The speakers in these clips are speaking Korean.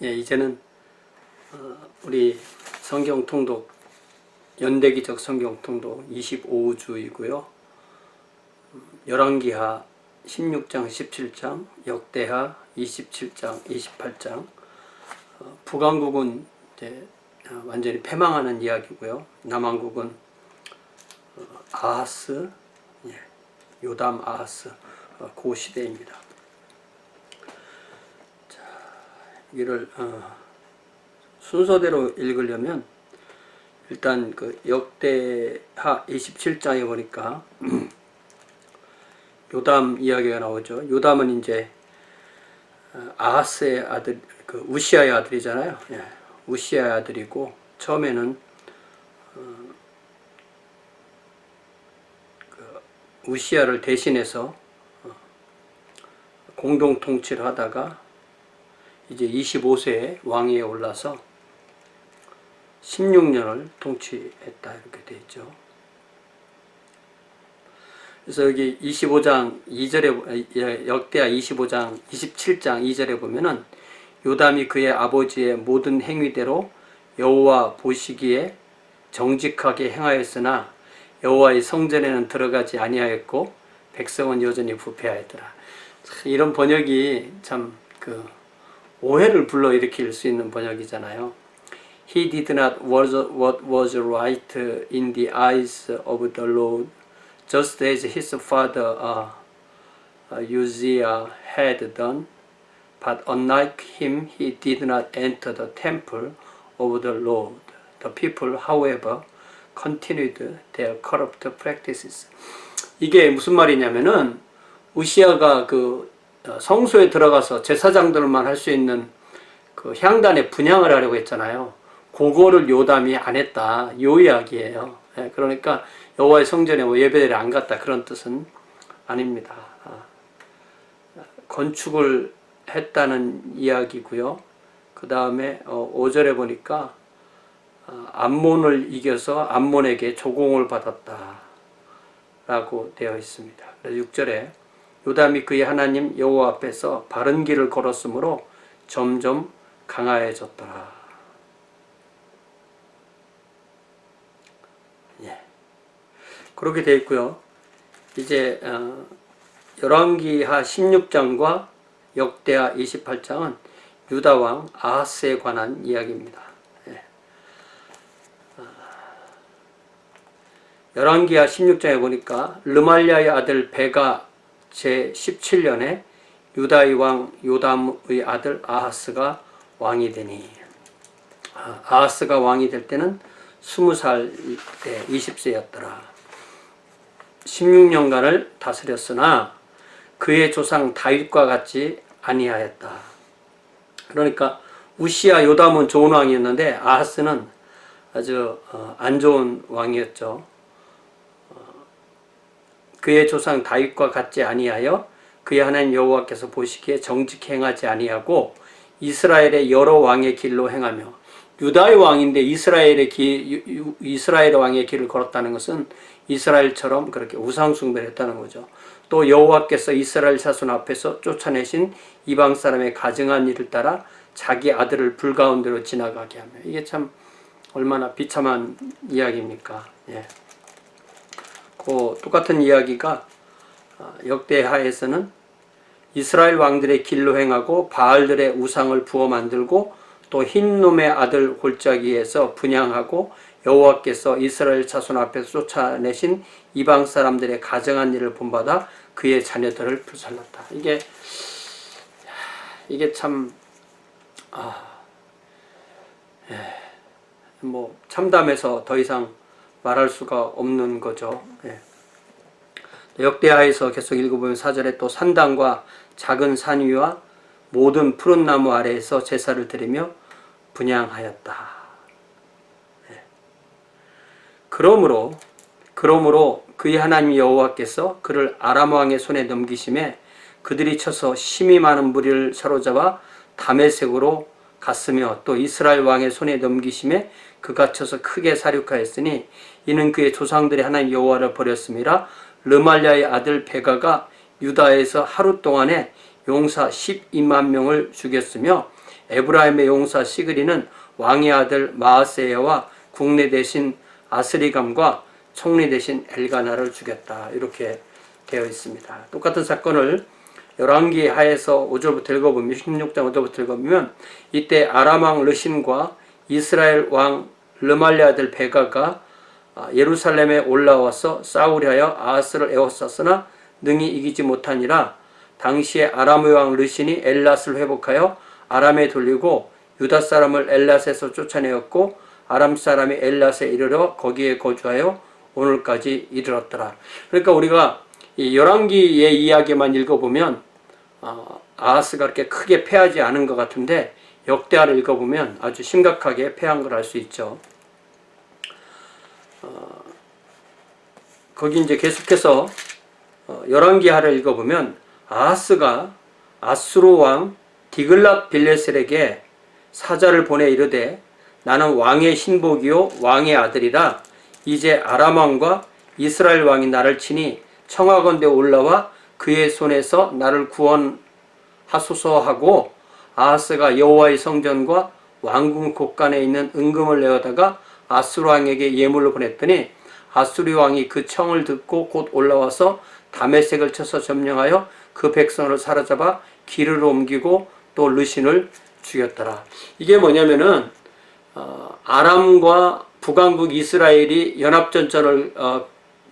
예, 이제는 우리 성경 통독, 연대기적 성경 통독 25주이고요. 열왕기하 16장, 17장, 역대하 27장, 28장. 북왕국은 이제 완전히 패망하는 이야기고요. 남왕국은 아하스, 요담 아하스, 그 시대입니다. 자, 이를 순서대로 읽으려면 일단 그 역대하 27장에 보니까 요담 이야기가 나오죠. 요담은 이제 아하스의 아들, 그 우시아의 아들이잖아요. 예, 우시아의 아들이고 처음에는 그 우시아를 대신해서 공동 통치를 하다가 이제 25세에 왕위에 올라서 16년을 통치했다 이렇게 되어 있죠. 그래서 여기 25장 2절에 역대하 25장 27장 2절에 보면은 요담이 그의 아버지의 모든 행위대로 여호와 보시기에 정직하게 행하였으나 여호와의 성전에는 들어가지 아니하였고 백성은 여전히 부패하였더라. 이런 번역이 참 그 오해를 불러일으킬 수 있는 번역이잖아요. He did not what was right in the eyes of the Lord, just as his father Uzziah had done. But unlike him, he did not enter the temple of the Lord. The people, however, continued their corrupt practices. 이게 무슨 말이냐면은 우시아가 그 성소에 들어가서 제사장들만 할 수 있는 그 향단에 분향을 하려고 했잖아요. 그거를 요담이 안 했다. 요 이야기예요. 그러니까 여호와의 성전에 뭐 예배를 안 갔다 그런 뜻은 아닙니다. 건축을 했다는 이야기고요. 그 다음에 5절에 보니까 암몬을 이겨서 암몬에게 조공을 받았다 라고 되어 있습니다. 그래서 6절에 요담이 그의 하나님 여호와 앞에서 바른 길을 걸었으므로 점점 강화해졌더라. 예. 그렇게 되어 있고요. 이제 열왕기하 16장과 역대하 28장은 유다왕 아하스에 관한 이야기입니다. 예. 열왕기하 16장에 보니까 르말랴의 아들 베가 제17년에 유다의 왕 요담의 아들 아하스가 왕이 되니, 아하스가 왕이 될 때는 20살 때 20세였더라. 16년간을 다스렸으나 그의 조상 다윗과 같이 아니하였다. 그러니까 우시아 요담은 좋은 왕이었는데 아하스는 아주 안 좋은 왕이었죠. 그의 조상 다윗과 같지 아니하여 그의 하나님 여호와께서 보시기에 정직히 행하지 아니하고 이스라엘의 여러 왕의 길로 행하며, 유다의 왕인데 이스라엘 왕의 길을 걸었다는 것은 이스라엘처럼 그렇게 우상 숭배를 했다는 거죠. 또 여호와께서 이스라엘 자손 앞에서 쫓아내신 이방 사람의 가증한 일을 따라 자기 아들을 불 가운데로 지나가게 하며, 이게 참 얼마나 비참한 이야기입니까? 예. 그 똑같은 이야기가 역대하에서는 이스라엘 왕들의 길로 행하고 바알들의 우상을 부어 만들고 또 흰놈의 아들 골짜기에서 분향하고 여호와께서 이스라엘 자손 앞에서 쫓아내신 이방 사람들의 가증한 일을 본받아 그의 자녀들을 불살랐다. 이게 참 뭐 참담해서 더 이상 말할 수가 없는 거죠. 예. 역대하에서 계속 읽어보면 4절에 또 산당과 작은 산 위와 모든 푸른 나무 아래에서 제사를 드리며 분향하였다. 예. 그러므로 그의 하나님 여호와께서 그를 아람 왕의 손에 넘기심에 그들이 쳐서 심히 많은 무리를 사로잡아 다메섹으로 갔으며 또 이스라엘 왕의 손에 넘기심에 그가 쳐서 크게 사륙하였으니 이는 그의 조상들이 하나님 여호와를 버렸음이라. 르말랴의 아들 베가가 유다에서 하루 동안에 용사 12만 명을 죽였으며 에브라임의 용사 시그리는 왕의 아들 마아세야와 국내 대신 아스리감과 총리 대신 엘가나를 죽였다. 이렇게 되어 있습니다. 똑같은 사건을 열왕기 하에서 5절부터 읽어보면 16장 5절부터 읽어보면 이때 아람 왕 르신과 이스라엘 왕 르말리 아들 베가가 예루살렘에 올라와서 싸우려 하여 아하스를 에워쌌으나 능히 이기지 못하니라. 당시에 아람의 왕 르신이 엘랏을 회복하여 아람에 돌리고 유다 사람을 엘랏에서 쫓아내었고 아람 사람이 엘랏에 이르러 거기에 거주하여 오늘까지 이르렀더라. 그러니까 우리가 이 열왕기의 이야기만 읽어보면 아하스가 그렇게 크게 패하지 않은 것 같은데 역대하를 읽어보면 아주 심각하게 패한 걸 알 수 있죠. 거기 이제 계속해서 열왕기하를 읽어보면 아하스가 아수르 왕 디글랏 빌레셀에게 사자를 보내 이르되 나는 왕의 신복이요 왕의 아들이라. 이제 아람 왕과 이스라엘 왕이 나를 치니 청하건대 올라와 그의 손에서 나를 구원하소서 하고 아하스가 여호와의 성전과 왕궁 곳간에 있는 은금을 내어다가 아수르 왕에게 예물로 보냈더니 아수르 왕이 그 청을 듣고 곧 올라와서 다메섹을 쳐서 점령하여 그 백성을 사로잡아 기르로 옮기고 또 르신을 죽였더라. 이게 뭐냐면은 아람과 북왕국 이스라엘이 연합전전을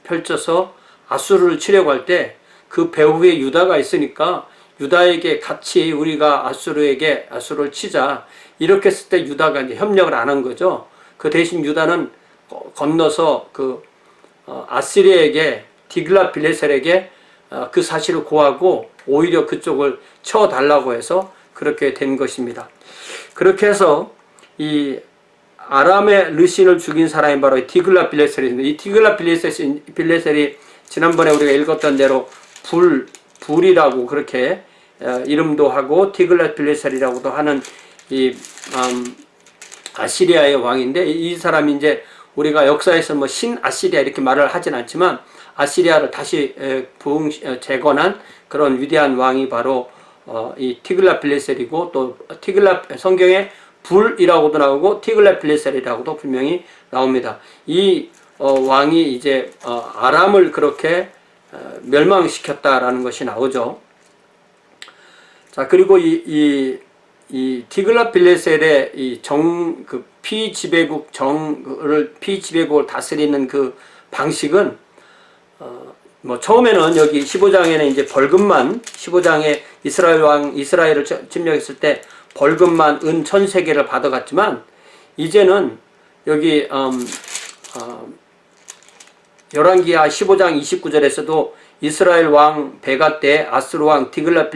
펼쳐서 아수르를 치려고 할 때 그 배후에 유다가 있으니까 유다에게 같이 우리가 아수르를 치자 이렇게 했을 때 유다가 이제 협력을 안 한 거죠. 그 대신 유다는 건너서 그 아시리에게 디글랏 빌레셀에게 그 사실을 고하고 오히려 그쪽을 쳐달라고 해서 그렇게 된 것입니다. 그렇게 해서 이 아람의 르신을 죽인 사람이 바로 디글랏 빌레셀인데 이 디글랏 빌레셀이 지난번에 우리가 읽었던 대로 불이라고 그렇게 이름도 하고 디글랏 빌레셀이라고도 하는 이 아시리아의 왕인데 이 사람이 이제 우리가 역사에서 뭐 신 아시리아 이렇게 말을 하진 않지만 아시리아를 다시 재건한 그런 위대한 왕이 바로 이 티글랏 빌레셀이고 또 성경에 불이라고도 나오고 티글랏 빌레셀이라고도 분명히 나옵니다. 이 왕이 이제 아람을 그렇게 멸망시켰다라는 것이 나오죠. 자, 그리고 이 티글랏 빌레셀의 이 피지배국을 다스리는 그 방식은 뭐 처음에는 여기 15장에는 이제 벌금만 15장에 이스라엘을 침략했을 때 벌금만 은 1000세겔을 받아갔지만 이제는 여기 열왕기하 15장 29절에서도 이스라엘 왕 베가 때 아수르 왕 디글랏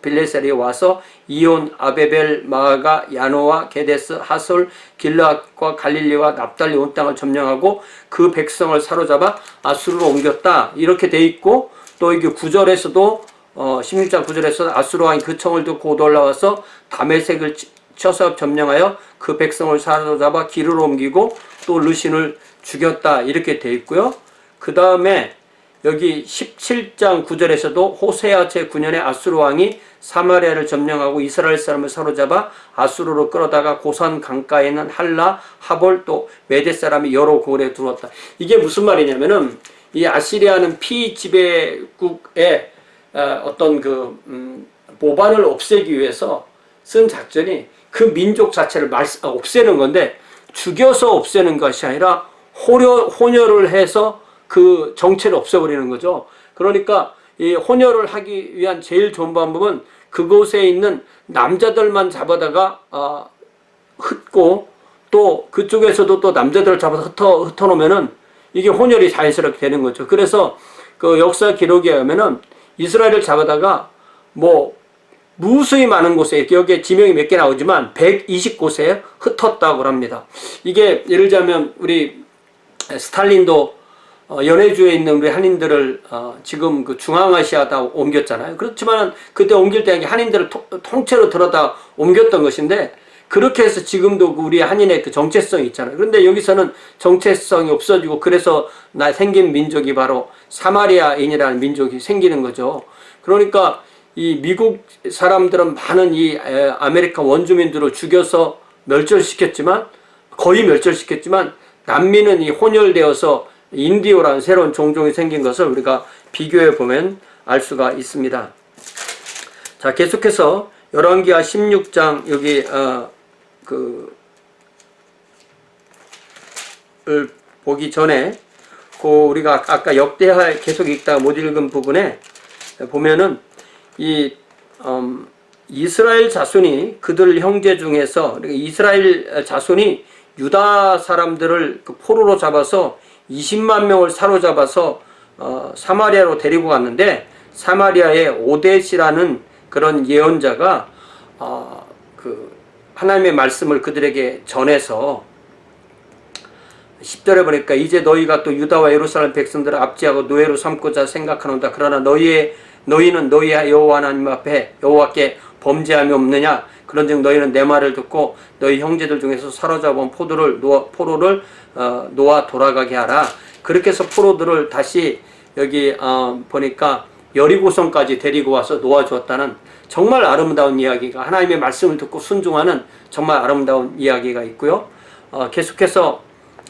빌레셀이 와서 이온, 아베벨, 마아가, 야노와 게데스, 하솔, 길르앗과 갈릴리와 납달리 온 땅을 점령하고 그 백성을 사로잡아 아수르로 옮겼다. 이렇게 돼 있고 또 이게 9절에서도 16장 9절에서 아수르 왕이 그 청을 듣고 곧 올라와서 다메섹을 쳐서 점령하여 그 백성을 사로잡아 기르로 옮기고 또 르신을 죽였다. 이렇게 돼 있고요. 그 다음에 여기 17장 9절에서도 호세아 제9년에 아수르 왕이 사마리아를 점령하고 이스라엘 사람을 사로잡아 아수르로 끌어다가 고산 강가에 있는 할라, 하볼 또 메대 사람이 여러 고을에 들어왔다. 이게 무슨 말이냐면은 이 아시리아는 피지배국의 어떤 모반을 없애기 위해서 쓴 작전이 그 민족 자체를 없애는 건데 죽여서 없애는 것이 아니라 혼혈을 해서 그 정체를 없애버리는 거죠. 그러니까 이 혼혈을 하기 위한 제일 좋은 방법은 그곳에 있는 남자들만 잡아다가 흩고 또 그쪽에서도 또 남자들을 잡아서 흩어놓으면은 이게 혼혈이 자연스럽게 되는 거죠. 그래서 그 역사 기록에 의하면은 이스라엘을 잡아다가 뭐 무수히 많은 곳에 여기에 지명이 몇 개 나오지만 120곳에 흩었다고 합니다. 이게 예를 들자면 우리 스탈린도 연해주에 있는 우리 한인들을 지금 그 중앙아시아다 옮겼잖아요. 그렇지만 그때 옮길 때 한인들을 통째로 들어다 옮겼던 것인데 그렇게 해서 지금도 우리 한인의 그 정체성이 있잖아요. 그런데 여기서는 정체성이 없어지고 그래서 생긴 민족이 바로 사마리아인이라는 민족이 생기는 거죠. 그러니까 이 미국 사람들은 많은 이 아메리카 원주민들을 죽여서 멸절시켰지만, 거의 멸절시켰지만, 남미는 이 혼혈되어서 인디오라는 새로운 종족이 생긴 것을 우리가 비교해 보면 알 수가 있습니다. 자, 계속해서 열왕기하 16장 여기 을 보기 전에 우리가 아까 역대하 계속 읽다가 못 읽은 부분에 보면은 이 이스라엘 자손이 그들 형제 중에서, 이스라엘 자손이 유다 사람들을 포로로 잡아서 20만 명을 사로잡아서 사마리아로 데리고 갔는데, 사마리아의 오뎃이라는 그런 예언자가 하나님의 말씀을 그들에게 전해서 10절에 보니까 이제 너희가 또 유다와 예루살렘 백성들을 압제하고 노예로 삼고자 생각하는다. 그러나 너희는 너희 여호와 하나님 앞에 여호와께 범죄함이 없느냐? 그런즉 너희는 내 말을 듣고 너희 형제들 중에서 사로잡은 포로를 놓아 돌아가게 하라. 그렇게 해서 포로들을 다시 여기 보니까 여리고성까지 데리고 와서 놓아주었다는 정말 아름다운 이야기가, 하나님의 말씀을 듣고 순종하는 정말 아름다운 이야기가 있고요. 계속해서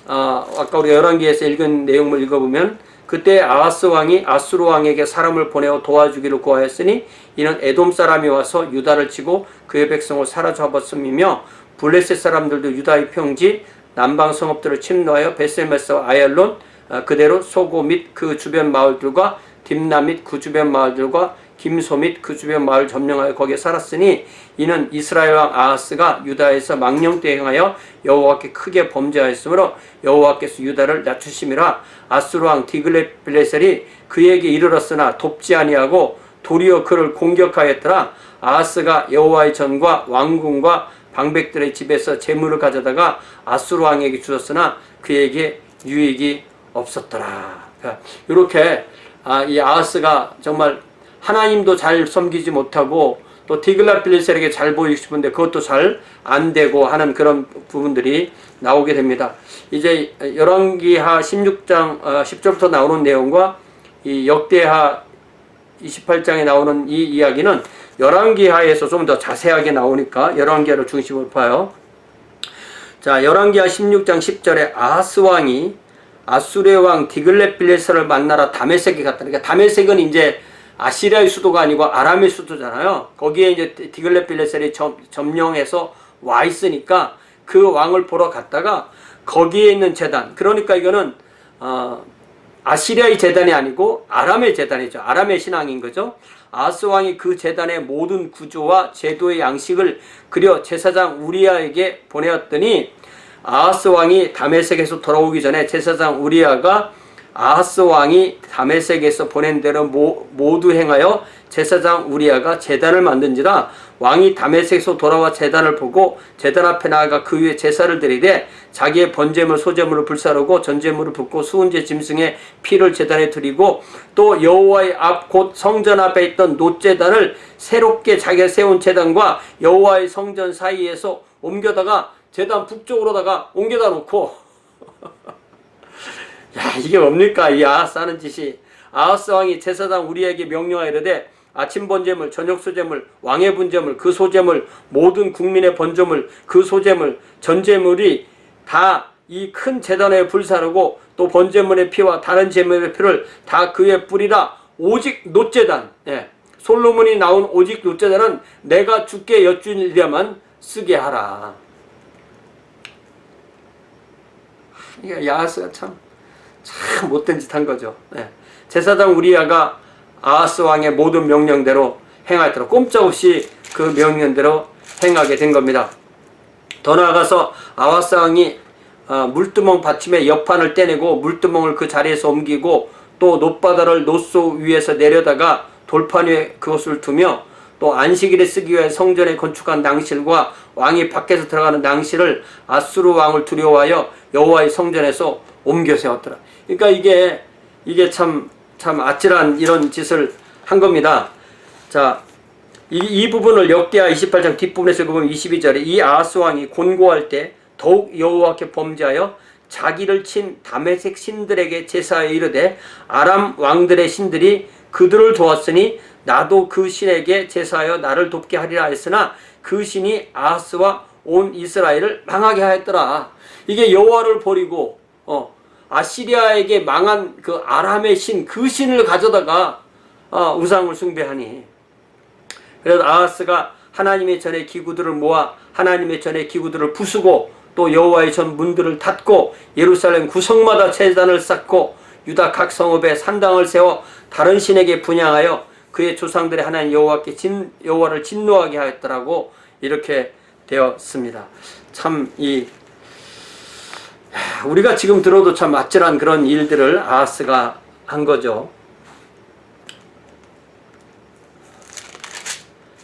아까 우리가 열왕기에서 읽은 내용을 읽어보면, 그때 아하스 왕이 아수르 왕에게 사람을 보내어 도와주기를 구하였으니 이는 에돔 사람이 와서 유다를 치고 그의 백성을 사로잡았음이며, 블레셋 사람들도 유다의 평지 남방 성읍들을 침노하여 베셀메스와 아얄론 그대로 소고 및 그 주변 마을들과 딥나 및 그 주변 마을들과 김소 및 그 주변 마을 점령하여 거기에 살았으니 이는 이스라엘 왕 아하스가 유다에서 망령되이 행하여 여호와께 크게 범죄하였으므로 여호와께서 유다를 낮추심이라. 아수르 왕 디글렛빌레셀이 그에게 이르렀으나 돕지 아니하고 도리어 그를 공격하였더라. 아하스가 여호와의 전과 왕궁과 방백들의 집에서 재물을 가져다가 아수르 왕에게 주었으나 그에게 유익이 없었더라. 이렇게 이 아하스가 정말 하나님도 잘 섬기지 못하고 또 디글랏빌레셀에게 잘 보이고 싶은데 그것도 잘 안 되고 하는 그런 부분들이 나오게 됩니다. 이제 열왕기하 16장 10절부터 나오는 내용과 이 역대하 28장에 나오는 이 이야기는 열왕기하에서 좀 더 자세하게 나오니까 열왕기하를 중심으로 봐요. 자, 열왕기하 16장 10절에 아하스 왕이 아수르의 왕 디글렛빌레셀을 만나러 다메섹에 갔다. 그러니까 다메섹은 이제 아시리아의 수도가 아니고 아람의 수도잖아요. 거기에 이제 디글렛빌레셀이 점령해서 와 있으니까 그 왕을 보러 갔다가 거기에 있는 제단, 그러니까 이거는 아시리아의 제단이 아니고 아람의 제단이죠. 아람의 신앙인 거죠. 아하스 왕이 그 제단의 모든 구조와 제도의 양식을 그려 제사장 우리아에게 보내었더니, 아하스 왕이 다메섹에서 돌아오기 전에 제사장 우리아가 아하스 왕이 다메섹에서 보낸 대로 모두 행하여 제사장 우리아가 제단을 만든지라. 왕이 다메섹에서 돌아와 제단을 보고 제단 앞에 나아가 그 위에 제사를 드리되 자기의 번제물 소제물을 불사르고 전제물을 붓고 수은제 짐승의 피를 제단에 드리고 또 여호와의 앞 곧 성전 앞에 있던 놋제단을 새롭게 자기가 세운 제단과 여호와의 성전 사이에서 옮겨다가 제단 북쪽으로다가 옮겨다 놓고 야, 이게 뭡니까? 이 아하스 하는 짓이. 아하스 왕이 제사장 우리에게 명령하여 이르되 아침 번제물, 저녁 소제물, 왕의 분제물, 그 소제물, 모든 국민의 번제물, 그 소제물, 전제물이 다 이 큰 제단에 불사르고 또 번제물의 피와 다른 제물의 피를 다 그에 뿌리라. 오직 놋제단, 솔로몬이 나온 오직 놋제단은 내가 주께 여쭈려만 쓰게 하라. 이게 아하스가 참 못된 짓 한 거죠. 제사장 우리아가 아하스 왕의 모든 명령대로 행하였더라. 꼼짝없이 그 명령대로 행하게 된 겁니다. 더 나아가서 아하스 왕이 물두멍 받침의 옆판을 떼내고 물두멍을 그 자리에서 옮기고 또 놋바다를 놋소 위에서 내려다가 돌판 위에 그것을 두며 또 안식일에 쓰기 위해 성전에 건축한 낭실과 왕이 밖에서 들어가는 낭실을 아수르 왕을 두려워하여 여호와의 성전에서 옮겨 세웠더라. 그러니까 이게 참 아찔한 이런 짓을 한 겁니다. 자, 이 부분을 역대하 28장 뒷부분에서 보면 22절에 이 아하스 왕이 곤고할 때 더욱 여호와께 범죄하여 자기를 친 다메섹 신들에게 제사하여 이르되 아람 왕들의 신들이 그들을 도왔으니 나도 그 신에게 제사하여 나를 돕게 하리라 했으나 그 신이 아하스와 온 이스라엘을 망하게 하였더라. 이게 여호와를 버리고 아시리아에게 망한 그 아람의 신, 그 신을 가져다가 우상을 숭배하니. 그래서 아하스가 하나님의 전에 기구들을 모아 하나님의 전에 기구들을 부수고 또 여호와의 전 문들을 닫고 예루살렘 구성마다 제단을 쌓고 유다 각 성읍에 산당을 세워 다른 신에게 분향하여 그의 조상들의 하나님 여호와를 진노하게 하였더라고 이렇게 되었습니다. 참 우리가 지금 들어도 참 아찔한 그런 일들을 아하스가 한 거죠.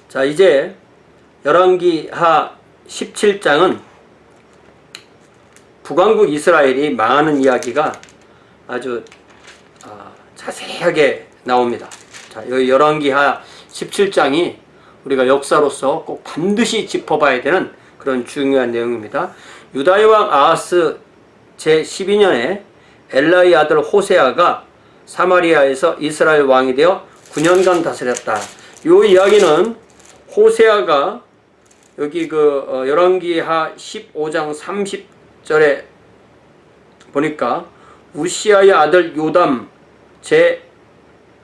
자, 이제 열왕기하 17장은 북왕국 이스라엘이 망하는 이야기가 아주 자세하게 나옵니다. 자, 여기 열왕기하 17장이 우리가 역사로서 꼭 반드시 짚어봐야 되는 그런 중요한 내용입니다. 유다의 왕 아하스 제12년에 엘라의 아들 호세아가 사마리아에서 이스라엘 왕이 되어 9년간 다스렸다. 이 이야기는 호세아가 여기 열왕기하 15장 30절에 보니까 우시아의 아들 요담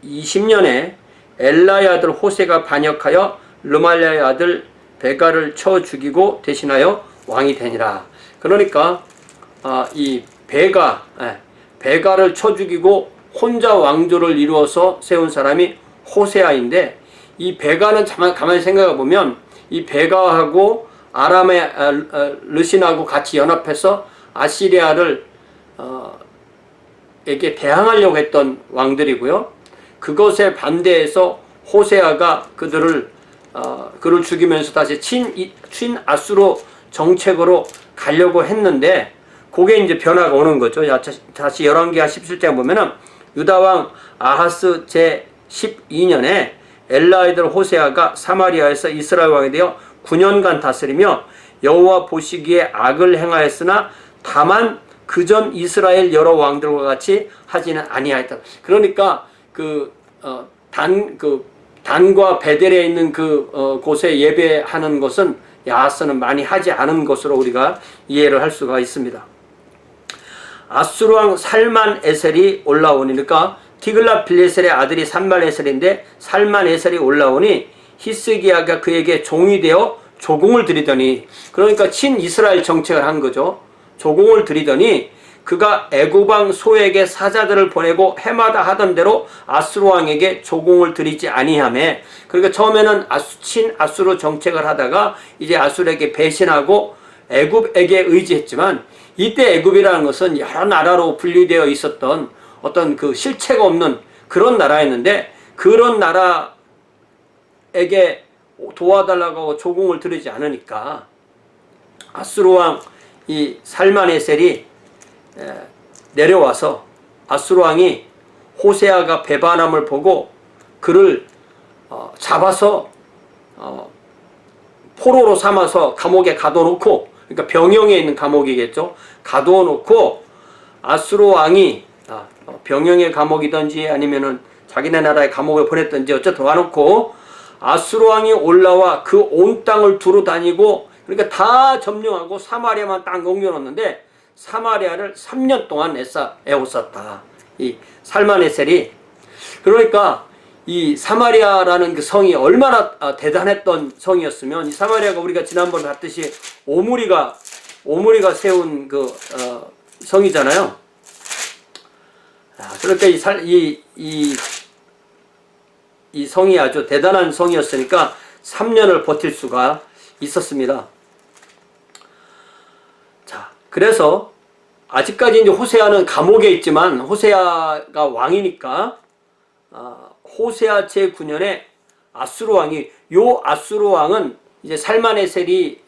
제20년에 엘라의 아들 호세가 반역하여 르말랴의 아들 베가를 쳐 죽이고 대신하여 왕이 되니라. 그러니까 이 베가를 쳐 죽이고 혼자 왕조를 이루어서 세운 사람이 호세아인데, 이 베가는 가만히 생각해 보면 이 베가하고 아람의 르신하고 같이 연합해서 아시리아를 에게 대항하려고 했던 왕들이고요. 그것에 반대해서 호세아가 그를 죽이면서 다시 친 아수르 정책으로 가려고 했는데, 그게 이제 변화가 오는 거죠. 다시 열왕기하 17장 보면은 유다왕 아하스 제12년에 엘라의 아들 호세아가 사마리아에서 이스라엘 왕이 되어 9년간 다스리며 여호와 보시기에 악을 행하였으나 다만 그전 이스라엘 여러 왕들과 같이 하지는 아니하였다. 그러니까 단과 베델에 있는 곳에 예배하는 것은 아하스는 많이 하지 않은 것으로 우리가 이해를 할 수가 있습니다. 아수르 왕 살만에셀이 올라오니, 그러니까 티글랏 빌레셀의 아들이 살만에셀인데, 살만에셀이 올라오니 히스기야가 그에게 종이 되어 조공을 드리더니, 그러니까 친 이스라엘 정책을 한 거죠. 조공을 드리더니 그가 애굽 왕 소에게 사자들을 보내고 해마다 하던 대로 아수르 왕에게 조공을 드리지 아니하매, 그러니까 처음에는 친 아수르 정책을 하다가 이제 아수르에게 배신하고 애굽에게 의지했지만, 이때 애굽이라는 것은 여러 나라로 분리되어 있었던 어떤 그 실체가 없는 그런 나라였는데, 그런 나라에게 도와달라고 조공을 드리지 않으니까 아수르 왕 이 살만에셀이 내려와서 아수르 왕이 호세아가 배반함을 보고 그를 잡아서 포로로 삼아서 감옥에 가둬놓고, 그러니까 병영에 있는 감옥이겠죠. 가둬놓고 아수르 왕이 병영의 감옥이든지 아니면은 자기네 나라의 감옥에 보냈든지 어쨌든 와놓고 아수르 왕이 올라와 그 온 땅을 두루 다니고, 그러니까 다 점령하고 사마리아만 딱 넘겨놓는데 사마리아를 3년 동안 애워쌌다. 이 살만에셀이. 그러니까 이 사마리아라는 그 성이 얼마나 대단했던 성이었으면, 이 사마리아가 우리가 지난번에 봤듯이 오므리가 세운 성이잖아요. 그러니까 이 성이 아주 대단한 성이었으니까 3년을 버틸 수가 있었습니다. 자, 그래서 아직까지 이제 호세아는 감옥에 있지만, 호세아가 왕이니까 호세아 제9년에 아수르 왕이, 요 아수르 왕은 이제 살만에셀이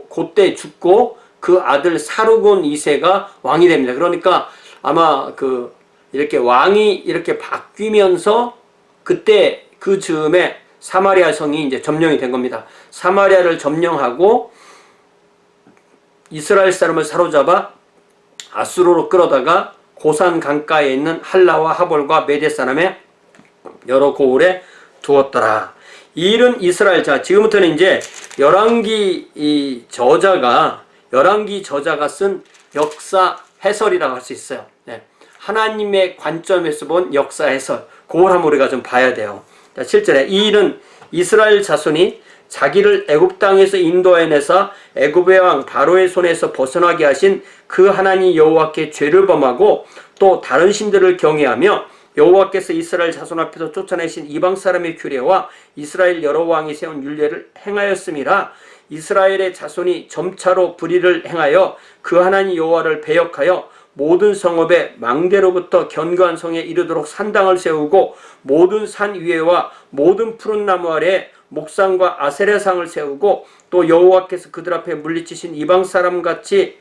그때 죽고 그 아들 사르곤 2세가 왕이 됩니다. 그러니까 아마 이렇게 왕이 이렇게 바뀌면서 그때 그 즈음에 사마리아 성이 이제 점령이 된 겁니다. 사마리아를 점령하고 이스라엘 사람을 사로잡아 아수르로 끌어다가 고산 강가에 있는 할라와 하볼과 메대 사람의 여러 고을에 두었더라. 이 일은 이스라엘, 자 지금부터는 이제 열왕기 저자가 쓴 역사 해설이라고 할 수 있어요. 네. 하나님의 관점에서 본 역사 해설, 그걸 한번 우리가 좀 봐야 돼요. 자, 7절에 이 일은 이스라엘 자손이 자기를 애굽 땅에서 인도해내사 애굽의 왕 바로의 손에서 벗어나게 하신 그 하나님 여호와께 죄를 범하고 또 다른 신들을 경외하며 여호와께서 이스라엘 자손 앞에서 쫓아내신 이방 사람의 규례와 이스라엘 여러 왕이 세운 율례를 행하였음이라. 이스라엘의 자손이 점차로 불의를 행하여 그 하나님 여호와를 배역하여 모든 성읍에 망대로부터 견고한 성에 이르도록 산당을 세우고 모든 산 위에와 모든 푸른 나무 아래에 목상과 아세라상을 세우고 또 여호와께서 그들 앞에 물리치신 이방 사람같이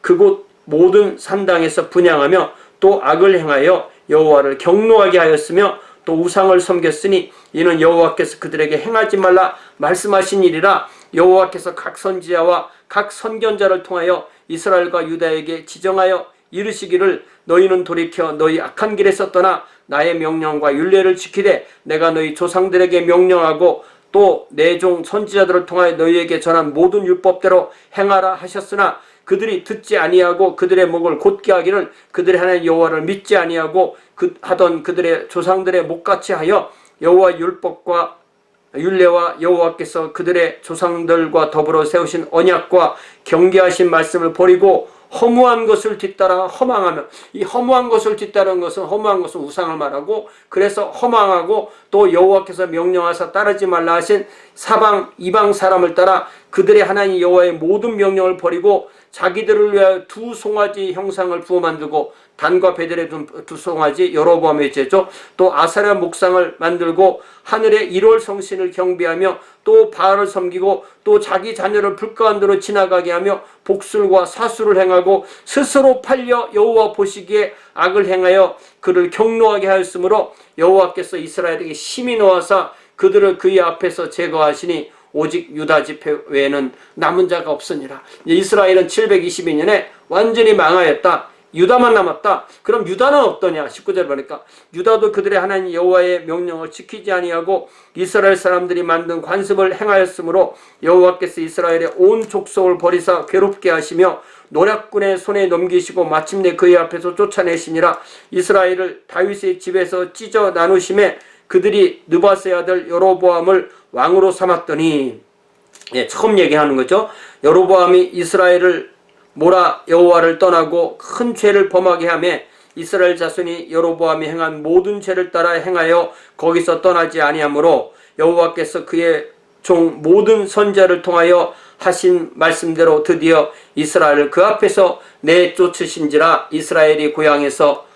그곳 모든 산당에서 분향하며 또 악을 행하여 여호와를 경노하게 하였으며 또 우상을 섬겼으니 이는 여호와께서 그들에게 행하지 말라 말씀하신 일이라. 여호와께서 각 선지자와 각 선견자를 통하여 이스라엘과 유다에게 지정하여 이르시기를 너희는 돌이켜 너희 악한 길에서 떠나 나의 명령과 율례를 지키되 내가 너희 조상들에게 명령하고 또 내 종 선지자들을 통하여 너희에게 전한 모든 율법대로 행하라 하셨으나 그들이 듣지 아니하고 그들의 목을 곧게 하기를 그들의 하나님 여호와를 믿지 아니하고 하던 그들의 조상들의 목같이 하여 여호와 율법과 율례와 여호와께서 그들의 조상들과 더불어 세우신 언약과 경계하신 말씀을 버리고 허무한 것을 뒤따라 허망하며, 이 허무한 것을 뒤따르는 것은 허무한 것은 우상을 말하고, 그래서 허망하고 또 여호와께서 명령하사 따르지 말라 하신 사방 이방 사람을 따라 그들의 하나님 여호와의 모든 명령을 버리고 자기들을 위하여 두 송아지 형상을 부어 만들고 단과 베델의 두 송아지 여로보암의 제죠. 또 아사랴 목상을 만들고 하늘의 1월 성신을 경배하며 또 바알을 섬기고 또 자기 자녀를 불가운데로 지나가게 하며 복술과 사수를 행하고 스스로 팔려 여호와 보시기에 악을 행하여 그를 경노하게 하였으므로 여호와께서 이스라엘에게 심히 노하사 그들을 그의 앞에서 제거하시니 오직 유다 지파 외에는 남은 자가 없으니라. 이스라엘은 722년에 완전히 망하였다. 유다만 남았다. 그럼 유다는 어떠냐? 19절 보니까 유다도 그들의 하나님 여호와의 명령을 지키지 아니하고 이스라엘 사람들이 만든 관습을 행하였으므로 여호와께서 이스라엘의 온 족속을 버리사 괴롭게 하시며 노략군의 손에 넘기시고 마침내 그의 앞에서 쫓아내시니라. 이스라엘을 다윗의 집에서 찢어 나누심에 그들이 느바스의 아들 여로보암을 왕으로 삼았더니, 처음 얘기하는 거죠. 여로보암이 이스라엘을 몰아 여호와를 떠나고 큰 죄를 범하게 하며 이스라엘 자손이 여로보암이 행한 모든 죄를 따라 행하여 거기서 떠나지 아니하므로 여호와께서 그의 종 모든 선지자를 통하여 하신 말씀대로 드디어 이스라엘을 그 앞에서 내쫓으신지라. 이스라엘이 고향에서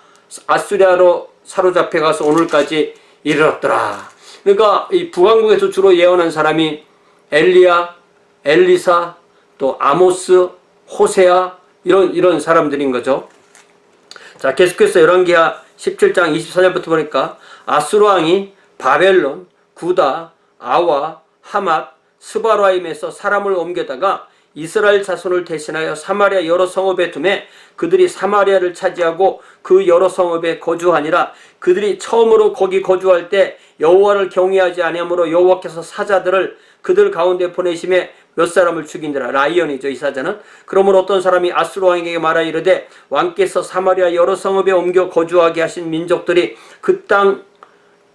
아수리아로 사로잡혀 가서 오늘까지 이르렀더라. 그러니까 이 북왕국에서 주로 예언한 사람이 엘리야, 엘리사, 또 아모스, 호세아 이런 사람들인 거죠. 자, 계속해서 열왕기하 17장 24절부터 보니까 아수르 왕이 바벨론, 구다, 아와, 하맛, 스바라임에서 사람을 옮겨다가 이스라엘 자손을 대신하여 사마리아 여러 성읍에 두매 그들이 사마리아를 차지하고 그 여러 성읍에 거주하니라. 그들이 처음으로 거기 거주할 때 여호와를 경외하지 아니하므로 여호와께서 사자들을 그들 가운데 보내심에 몇 사람을 죽인더라. 라이언이죠, 이 사자는. 그러므로 어떤 사람이 아수르 왕에게 말하 이르되 왕께서 사마리아 여러 성읍에 옮겨 거주하게 하신 민족들이 그 땅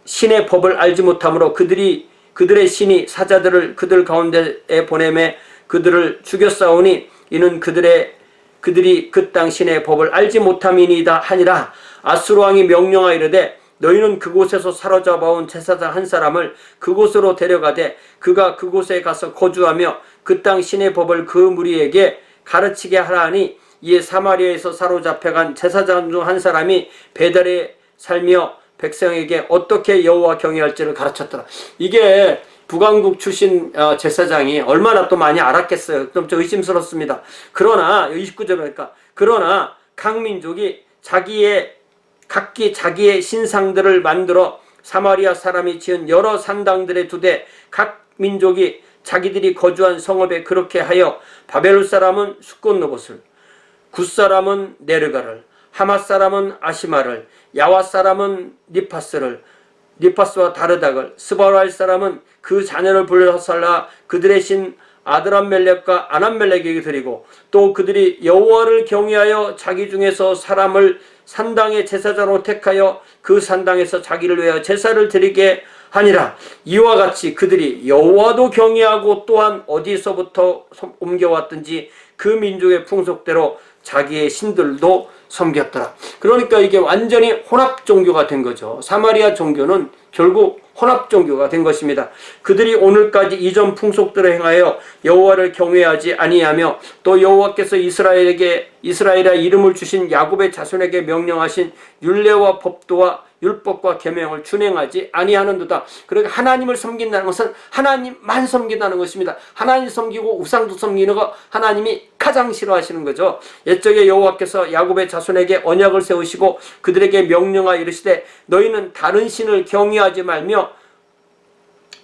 신의 법을 알지 못하므로 그들의 신이 사자들을 그들 가운데에 보내매 그들을 죽였사오니 이는 그들이 그 땅 신의 법을 알지 못함이니이다 하니라. 아수르 왕이 명령하이르되 너희는 그곳에서 사로잡아온 제사장 한 사람을 그곳으로 데려가되 그가 그곳에 가서 거주하며 그 땅 신의 법을 그 무리에게 가르치게 하라니 이에 사마리아에서 사로잡혀간 제사장 중 한 사람이 베델에 살며 백성에게 어떻게 여호와 경외할지를 가르쳤더라. 이게 북왕국 출신 제사장이 얼마나 또 많이 알았겠어요. 좀 의심스럽습니다. 그러나 29절 보니까 그러나 각 민족이 각기 자기의 신상들을 만들어 사마리아 사람이 지은 여러 산당들에 두되 각 민족이 자기들이 거주한 성읍에 그렇게 하여 바벨론 사람은 숫꽃노봇을, 굿 사람은 네르가를, 하맛 사람은 아시마를, 야와 사람은 니파스를, 니파스와 다르닥을, 스바랄 사람은 그 자녀를 불러살라 그들의 신 아드람멜렉과 아남멜렉에게 드리고, 또 그들이 여호와를 경외하여 자기 중에서 사람을 산당의 제사장으로 택하여 그 산당에서 자기를 위하여 제사를 드리게 하니라. 이와 같이 그들이 여호와도 경외하고 또한 어디서부터 옮겨왔든지 그 민족의 풍속대로 자기의 신들도 섬겼더라. 그러니까 이게 완전히 혼합 종교가 된 거죠. 사마리아 종교는 결국 혼합 종교가 된 것입니다. 그들이 오늘까지 이전 풍속대로 행하여 여호와를 경외하지 아니하며, 또 여호와께서 이스라엘의 이름을 주신 야곱의 자손에게 명령하신 율례와 법도와 율법과 계명을 준행하지 아니하는도다. 그러니까 하나님을 섬긴다는 것은 하나님만 섬긴다는 것입니다. 하나님 섬기고 우상도 섬기는 거 하나님이 가장 싫어하시는 거죠. 옛적에 여호와께서 야곱의 자손에게 언약을 세우시고 그들에게 명령하여 이르시되, 너희는 다른 신을 경외하지 말며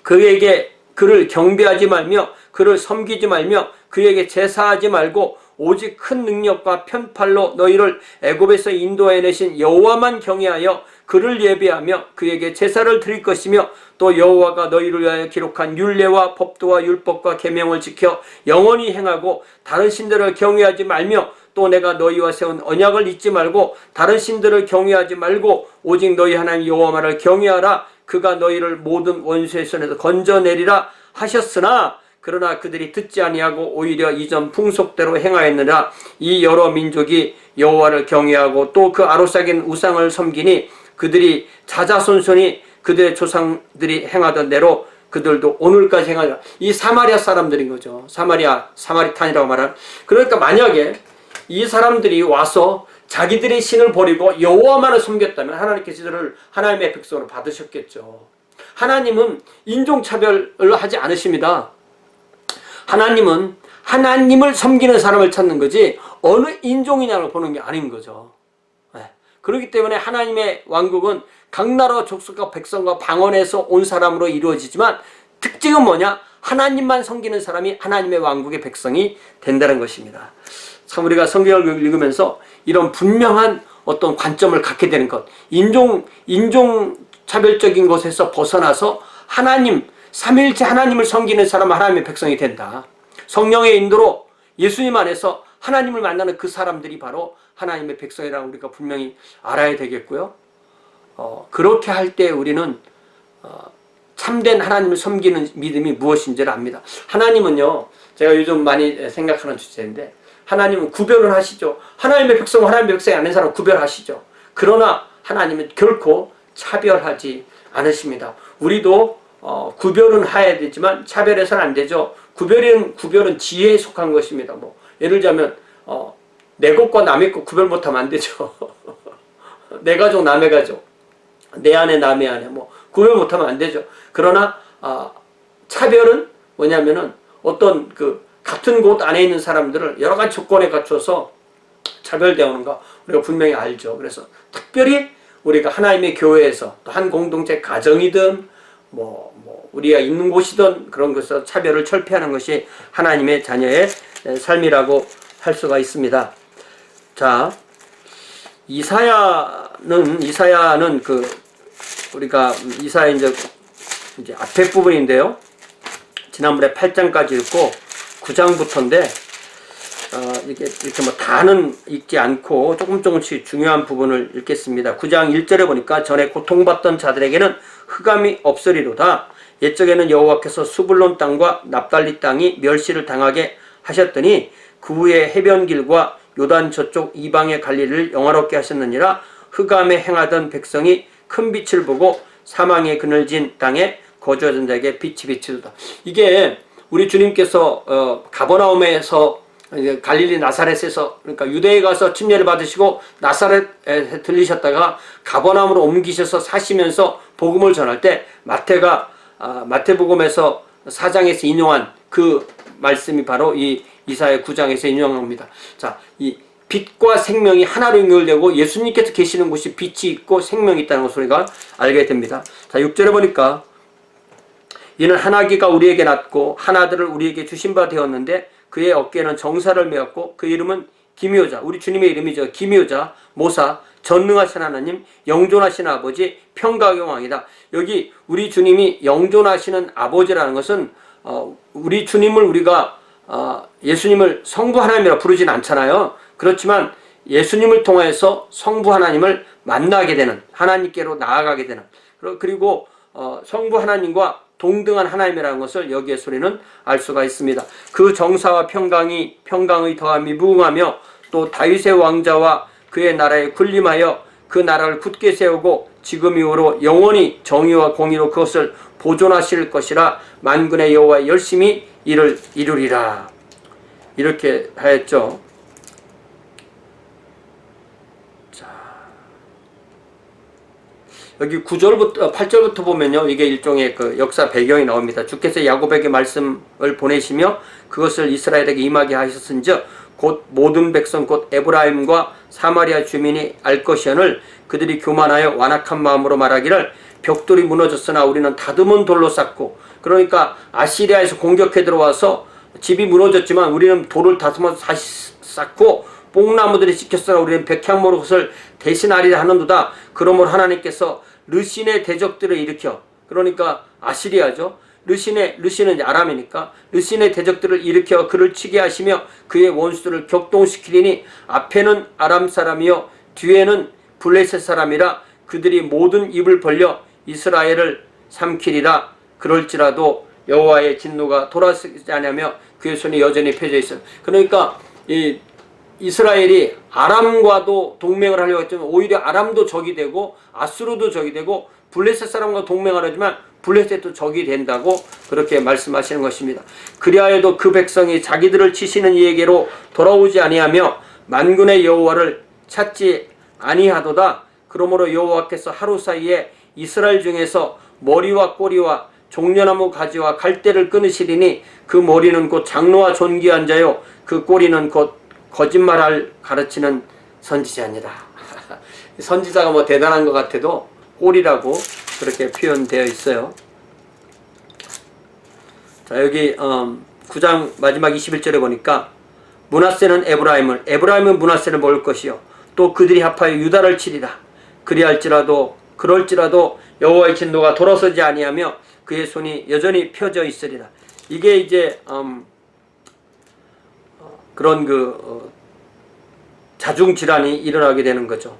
그를 경배하지 말며 그를 섬기지 말며 그에게 제사하지 말고 오직 큰 능력과 편팔로 너희를 애굽에서 인도해내신 여호와만 경외하여 그를 예배하며 그에게 제사를 드릴 것이며, 또 여호와가 너희를 위하여 기록한 율례와 법도와 율법과 계명을 지켜 영원히 행하고 다른 신들을 경외하지 말며, 또 내가 너희와 세운 언약을 잊지 말고 다른 신들을 경외하지 말고 오직 너희 하나님 여호와만을 경외하라. 그가 너희를 모든 원수의 손에서 건져내리라 하셨으나, 그러나 그들이 듣지 아니하고 오히려 이전 풍속대로 행하였느라 이 여러 민족이 여호와를 경외하고 또 그 아로사긴 우상을 섬기니 그들이 자자손손이 그들의 조상들이 행하던 대로 그들도 오늘까지 행하라. 이 사마리아 사람들인 거죠. 사마리탄이라고 말하는. 그러니까 만약에 이 사람들이 와서 자기들의 신을 버리고 여호와만을 섬겼다면 하나님께서 이들을 하나님의 백성으로 받으셨겠죠. 하나님은 인종차별을 하지 않으십니다. 하나님은 하나님을 섬기는 사람을 찾는 거지 어느 인종이냐를 보는 게 아닌 거죠. 그렇기 때문에 하나님의 왕국은 각 나라 족속과 백성과 방언에서 온 사람으로 이루어지지만 특징은 뭐냐? 하나님만 섬기는 사람이 하나님의 왕국의 백성이 된다는 것입니다. 참 우리가 성경을 읽으면서 이런 분명한 어떤 관점을 갖게 되는 것, 인종차별적인 것에서 벗어나서 하나님, 삼위일체 하나님을 섬기는 사람은 하나님의 백성이 된다. 성령의 인도로 예수님 안에서 하나님을 만나는 그 사람들이 바로 하나님의 백성이라고 우리가 분명히 알아야 되겠고요. 그렇게 할 때 우리는 참된 하나님을 섬기는 믿음이 무엇인지를 압니다. 하나님은요, 제가 요즘 많이 생각하는 주제인데, 하나님은 구별을 하시죠. 하나님의 백성과 하나님의 백성이 아닌 사람 구별하시죠. 그러나 하나님은 결코 차별하지 않으십니다. 우리도 구별은 해야 되지만 차별해서는 안 되죠. 구별은 지혜에 속한 것입니다. 뭐 예를 들자면 내 것과 남의 것 구별 못하면 안 되죠. 내 가족 남의 가족, 내 아내 남의 아내 뭐 구별 못하면 안 되죠. 그러나 차별은 뭐냐면은 어떤 그 같은 곳 안에 있는 사람들을 여러 가지 조건에 갖춰서 차별대하는 거 우리가 분명히 알죠. 그래서 특별히 우리가 하나님의 교회에서 또 한 공동체 가정이든 뭐 우리가 있는 곳이든 그런 것에서 차별을 철폐하는 것이 하나님의 자녀의 삶이라고 할 수가 있습니다. 자, 이사야는 그 우리가 이사야 이제 앞에 부분인데요. 지난번에 8장까지 읽고 9장부터인데 이렇게 뭐 다는 읽지 않고 조금씩 중요한 부분을 읽겠습니다. 9장 1절에 보니까 전에 고통받던 자들에게는 흑암이 없으리로다. 옛적에는 여호와께서 수불론 땅과 납달리 땅이 멸시를 당하게 하셨더니 그 후에 해변길과 요단 저쪽 이방의 갈릴리를 영화롭게 하셨느니라. 흑암에 행하던 백성이 큰 빛을 보고 사망의 그늘진 땅에 거주하던 자에게 빛이 비치도다. 이게 우리 주님께서 가버나움에서 갈릴리 나사렛에서 그러니까 유대에 가서 침례를 받으시고 나사렛에 들리셨다가 가버나움으로 옮기셔서 사시면서 복음을 전할 때 마태복음에서 4장에서 인용한 그 말씀이 바로 이 이사야 9장에서 인용합니다. 자, 이 빛과 생명이 하나로 연결되고 예수님께서 계시는 곳이 빛이 있고 생명이 있다는 것을 우리가 알게 됩니다. 자, 6절에 보니까 이는 한 아기가 우리에게 낳고 한 아들을 우리에게 주신 바 되었는데 그의 어깨에는 정사를 메었고 그 이름은 기묘자, 우리 주님의 이름이죠. 기묘자, 모사, 전능하신 하나님, 영존하신 아버지, 평강의 왕이다. 여기 우리 주님이 영존하시는 아버지라는 것은 우리 주님을 우리가 예수님을 성부 하나님이라 부르진 않잖아요. 그렇지만 예수님을 통해서 성부 하나님을 만나게 되는, 하나님께로 나아가게 되는, 그리고 성부 하나님과 동등한 하나님이라는 것을 여기에서 우리는 알 수가 있습니다. 그 정사와 평강의 더함이 무궁하며 또 다윗의 왕자와 그의 나라에 군림하여 그 나라를 굳게 세우고 지금 이후로 영원히 정의와 공의로 그것을 보존하실 것이라 만군의 여호와 열심히 이루리라. 이렇게 하였죠. 자, 여기 9절부터 8절부터 보면요, 이게 일종의 그 역사 배경이 나옵니다. 주께서 야곱에게 말씀을 보내시며 그것을 이스라엘에게 임하게 하셨은즉 곧 모든 백성 곧 에브라임과 사마리아 주민이 알 것이오늘 그들이 교만하여 완악한 마음으로 말하기를 벽돌이 무너졌으나 우리는 다듬은 돌로 쌓고, 그러니까 아시리아에서 공격해 들어와서 집이 무너졌지만 우리는 돌을 다듬어서 다시 쌓고 뽕나무들이 찍혔으나 우리는 백향모로 그것을 대신하리라 하는도다. 그러므로 하나님께서 르신의 대적들을 일으켜, 그러니까 아시리아죠. 르신은 아람이니까 르신의 대적들을 일으켜 그를 치게 하시며 그의 원수들을 격동시키리니 앞에는 아람 사람이요 뒤에는 블레셋 사람이라 그들이 모든 입을 벌려 이스라엘을 삼키리라. 그럴지라도 여호와의 진노가 돌아서지 않으며 그의 손이 여전히 펴져 있어요. 그러니까 이 이스라엘이 아람과도 동맹을 하려고 했지만 오히려 아람도 적이 되고 아수르도 적이 되고 블레셋 사람과 동맹하려지만 블레셋도 적이 된다고 그렇게 말씀하시는 것입니다. 그리하여도 그 백성이 자기들을 치시는 이에게로 돌아오지 아니하며 만군의 여호와를 찾지 아니하도다. 그러므로 여호와께서 하루 사이에 이스라엘 중에서 머리와 꼬리와 종려나무 가지와 갈대를 끊으시리니 그 머리는 곧 장로와 존귀한 자요 그 꼬리는 곧 거짓말을 가르치는 선지자니라. 선지자가 뭐 대단한 것 같아도 꼬리라고 그렇게 표현되어 있어요. 자, 여기 9장 마지막 21절에 보니까 므낫세는 에브라임은 므낫세를 먹을 것이요 또 그들이 합하여 유다를 치리라. 그럴지라도 여호와의 진노가 돌아서지 아니하며 그의 손이 여전히 펴져 있으리라. 이게 이제 그런 자중질환이 일어나게 되는 거죠.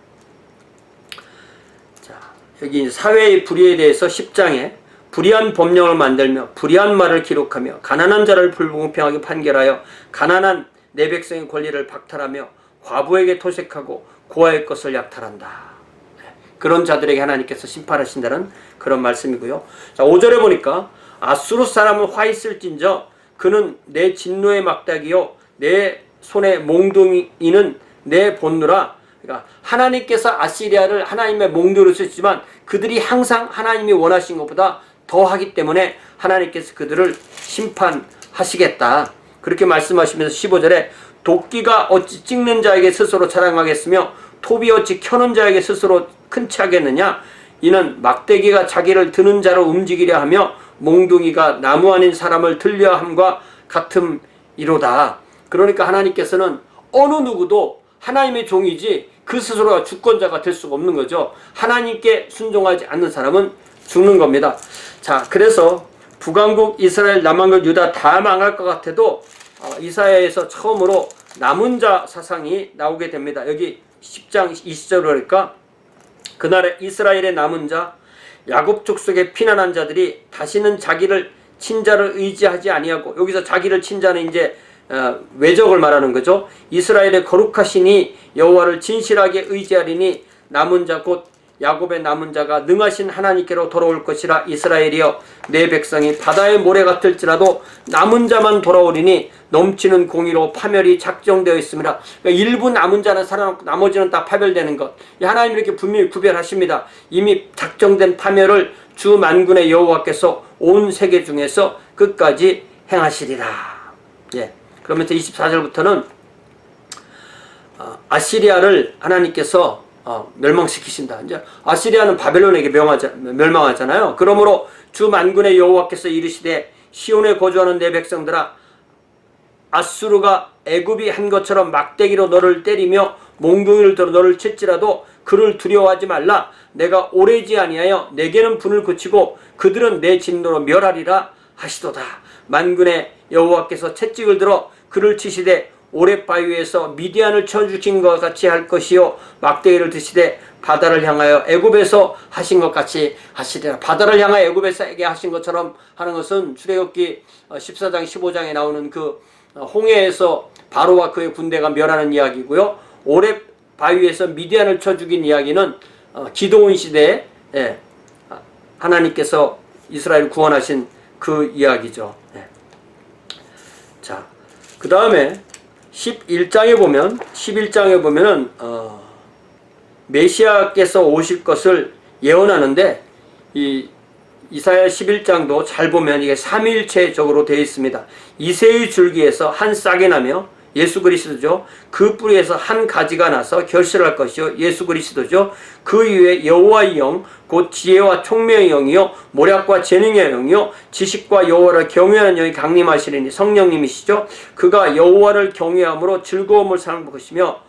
자, 여기 사회의 불의에 대해서 10장에 불의한 법령을 만들며 불의한 말을 기록하며 가난한 자를 불공평하게 판결하여 가난한 내 백성의 권리를 박탈하며 과부에게 토색하고 고아의 것을 약탈한다. 그런 자들에게 하나님께서 심판하신다는 그런 말씀이고요. 자, 5절에 보니까 아수르 사람은 화 있을진저 그는 내 진노의 막대기요 내 손의 몽둥이는 내 본누라. 그러니까 하나님께서 아시리아를 하나님의 몽둥이로 쓰시지만 그들이 항상 하나님이 원하신 것보다 더 하기 때문에 하나님께서 그들을 심판하시겠다. 그렇게 말씀하시면서 15절에 도끼가 어찌 찍는 자에게 스스로 자랑하겠으며 톱이 어찌 켜는 자에게 스스로 큰 치 하겠느냐. 이는 막대기가 자기를 드는 자로 움직이려 하며 몽둥이가 나무 아닌 사람을 들려 함과 같음이로다. 그러니까 하나님께서는 어느 누구도 하나님의 종이지 그 스스로가 주권자가 될 수가 없는 거죠. 하나님께 순종하지 않는 사람은 죽는 겁니다. 자, 그래서 북왕국 이스라엘, 남왕국 유다 다 망할 것 같아도 이사야에서 처음으로 남은 자 사상이 나오게 됩니다. 여기 10장 20절로 그러니까 그날에 이스라엘의 남은 자 야곱 족속의 피난한 자들이 다시는 자기를 친자를 의지하지 아니하고, 여기서 자기를 친자는 이제 외적을 말하는 거죠. 이스라엘의 거룩하시니 여호와를 진실하게 의지하리니 남은 자 곧 야곱의 남은 자가 능하신 하나님께로 돌아올 것이라. 이스라엘이여 내 백성이 바다의 모래 같을지라도 남은 자만 돌아오리니 넘치는 공의로 파멸이 작정되어 있습니다. 그러니까 일부 남은 자는 살아남고 나머지는 다 파멸되는 것, 하나님 이렇게 분명히 구별하십니다. 이미 작정된 파멸을 주 만군의 여호와께서 온 세계 중에서 끝까지 행하시리라. 예. 그러면서 24절부터는 아시리아를 하나님께서 멸망시키신다. 이제 아시리아는 바벨론에게 멸망하잖아요. 그러므로 주 만군의 여호와께서 이르시되 시온에 거주하는 내 백성들아 아수르가 애굽이 한 것처럼 막대기로 너를 때리며 몽둥이를 들어 너를 칠지라도 그를 두려워하지 말라. 내가 오래지 아니하여 내게는 분을 그치고 그들은 내 진노로 멸하리라 하시도다. 만군의 여호와께서 채찍을 들어 그를 치시되 오랫바위에서 미디안을 쳐주신 것 같이 할 것이요 막대기를 드시되 바다를 향하여 애굽에서 하신 것 같이 하시리라. 바다를 향하여 애굽에서에게 하신 것처럼 하는 것은 출애굽기 14장 15장에 나오는 그 홍해에서 바로와 그의 군대가 멸하는 이야기고요. 오랫바위에서 미디안을 쳐 죽인 이야기는 기드온 시대에 하나님께서 이스라엘을 구원하신 그 이야기죠. 자, 그 다음에 11장에 보면은 메시아께서 오실 것을 예언하는데 이 이사야 11장도 잘 보면 이게 삼위일체적으로 되어 있습니다. 이새의 줄기에서 한 싹이 나며 예수 그리스도죠. 그 뿌리에서 한 가지가 나서 결실할 것이요 예수 그리스도죠. 그 이후에 여호와의 영 곧 지혜와 총명의 영이요 모략과 재능의 영이요 지식과 여호와를 경외하는 영이 강림하시리니 성령님이시죠. 그가 여호와를 경외함으로 즐거움을 삼을 것이며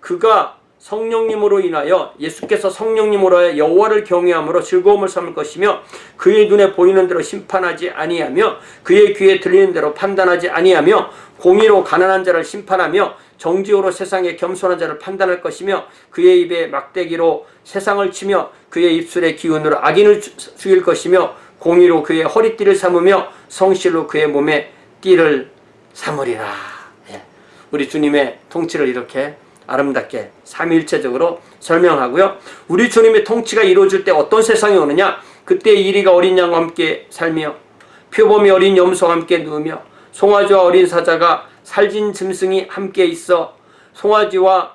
그가 성령님으로 인하여 예수께서 성령님으로 하여 여호와를 경외함으로 즐거움을 삼을 것이며 그의 눈에 보이는 대로 심판하지 아니하며 그의 귀에 들리는 대로 판단하지 아니하며 공의로 가난한 자를 심판하며 정직으로 세상에 겸손한 자를 판단할 것이며 그의 입에 막대기로 세상을 치며 그의 입술의 기운으로 악인을 죽일 것이며 공의로 그의 허리띠를 삼으며 성실로 그의 몸에 띠를 삼으리라. 우리 주님의 통치를 이렇게 아름답게 삼위일체적으로 설명하고요. 우리 주님의 통치가 이루어질 때 어떤 세상이 오느냐? 그때 이리가 어린 양과 함께 살며 표범이 어린 염소와 함께 누우며 송아지와 어린 사자가 살진 짐승이 함께 있어 송아지와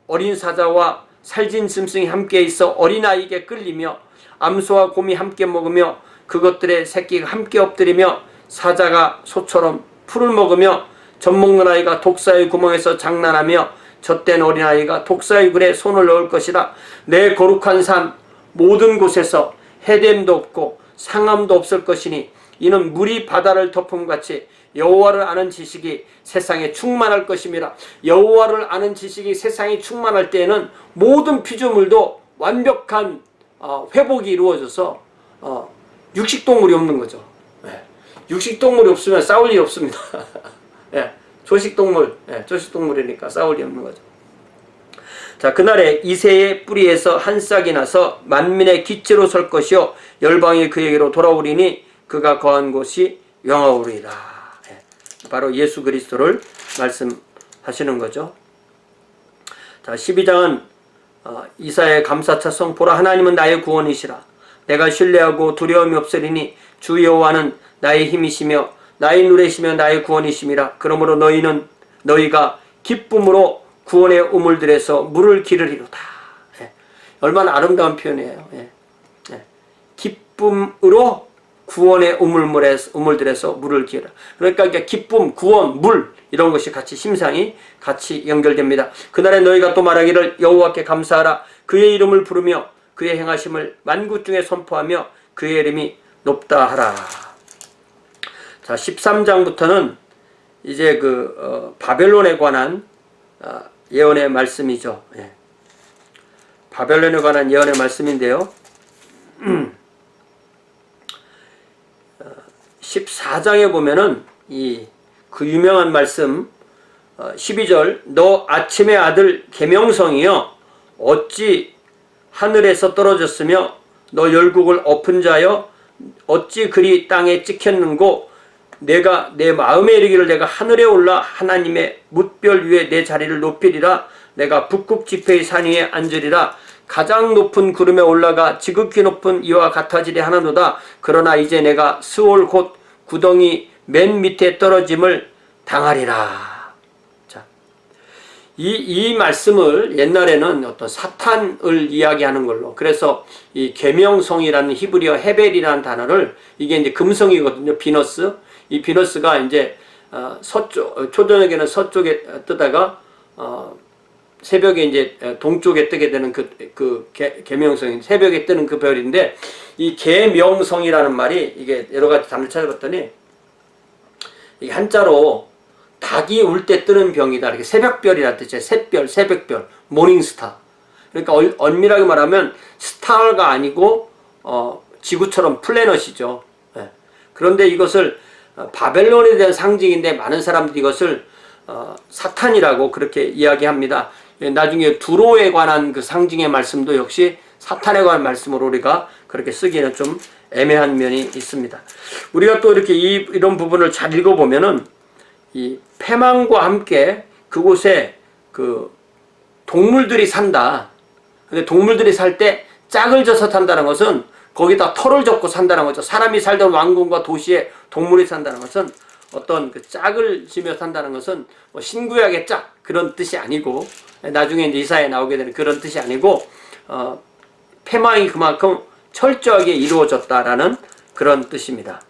어린 사자와 살진 짐승이 함께 있어 어린아이에게 끌리며 암소와 곰이 함께 먹으며 그것들의 새끼가 함께 엎드리며 사자가 소처럼 풀을 먹으며 젖먹는 아이가 독사의 구멍에서 장난하며 젖된 어린아이가 독사의 굴에 손을 넣을 것이라. 내 거룩한 산 모든 곳에서 해됨도 없고 상함도 없을 것이니 이는 물이 바다를 덮음같이 여호와를 아는 지식이 세상에 충만할 것임이라. 여호와를 아는 지식이 세상에 충만할 때에는 모든 피조물도 완벽한 회복이 이루어져서 육식동물이 없는 거죠. 육식동물이 없으면 싸울 일이 없습니다. 조식동물이니까 싸울 일이 없는 거죠. 자, 그날에 이새의 뿌리에서 한 싹이 나서 만민의 기체로 설 것이요 열방이 그에게로 돌아오리니 그가 거한 곳이 영화오리라. 바로 예수 그리스도를 말씀하시는 거죠. 자, 12장은 이사야의 감사차 선포라. 하나님은 나의 구원이시라. 내가 신뢰하고 두려움이 없으리니 주 여호와는 나의 힘이시며 나의 누레시며 나의 구원이심이라. 그러므로 너희가 기쁨으로 구원의 우물들에서 물을 기르리로다. 얼마나 아름다운 표현이에요. 기쁨으로 구원의 우물들에서 물을 기르라. 그러니까 이게 기쁨, 구원, 물 이런 것이 같이 심상이 같이 연결됩니다. 그날에 너희가 또 말하기를 여호와께 감사하라. 그의 이름을 부르며 그의 행하심을 만국 중에 선포하며 그의 이름이 높다 하라. 자, 13장부터는 이제 바벨론에 관한 예언의 말씀이죠. 바벨론에 관한 예언의 말씀인데요. 14장에 보면은 그 유명한 말씀 12절 너 아침의 아들 계명성이여 어찌 하늘에서 떨어졌으며 너 열국을 엎은 자여 어찌 그리 땅에 찍혔는고 내가 내 마음에 이르기를 내가 하늘에 올라 하나님의 뭇별 위에 내 자리를 높이리라. 내가 북극 지폐의 산 위에 앉으리라. 가장 높은 구름에 올라가 지극히 높은 이와 같아지리 하나도다. 그러나 이제 내가 스올 곧 구덩이 맨 밑에 떨어짐을 당하리라. 자, 이 말씀을 옛날에는 어떤 사탄을 이야기하는 걸로, 그래서 이 계명성이라는 히브리어 헤벨이라는 단어를, 이게 이제 금성이거든요. 비너스. 이 비너스가 이제 초저녁에는 서쪽에 뜨다가 새벽에 이제 동쪽에 뜨게 되는 그 계명성인 새벽에 뜨는 그 별인데, 이 계명성이라는 말이 이게 여러 가지 단어를 찾아봤더니 이게 한자로 닭이 울 때 뜨는 병이다. 이렇게 새벽별이라 뜻이에요. 샛별, 새벽별, 모닝스타. 그러니까 엄밀하게 말하면 스타가 아니고 지구처럼 플래닛이죠. 예. 그런데 이것을 바벨론에 대한 상징인데 많은 사람들이 이것을 사탄이라고 그렇게 이야기합니다. 나중에 두로에 관한 그 상징의 말씀도 역시 사탄에 관한 말씀으로 우리가 그렇게 쓰기는 좀 애매한 면이 있습니다. 우리가 또 이렇게 이런 부분을 잘 읽어보면은 이 패망과 함께 그곳에 그 동물들이 산다. 근데 동물들이 살 때 짝을 져서 산다는 것은 거기다 털을 접고 산다는 거죠. 사람이 살던 왕궁과 도시에 동물이 산다는 것은 어떤 그 짝을 지며 산다는 것은 뭐 신구약의 짝 그런 뜻이 아니고 나중에 이제 이사야에 나오게 되는 그런 뜻이 아니고 패망이 그만큼 철저하게 이루어졌다라는 그런 뜻입니다.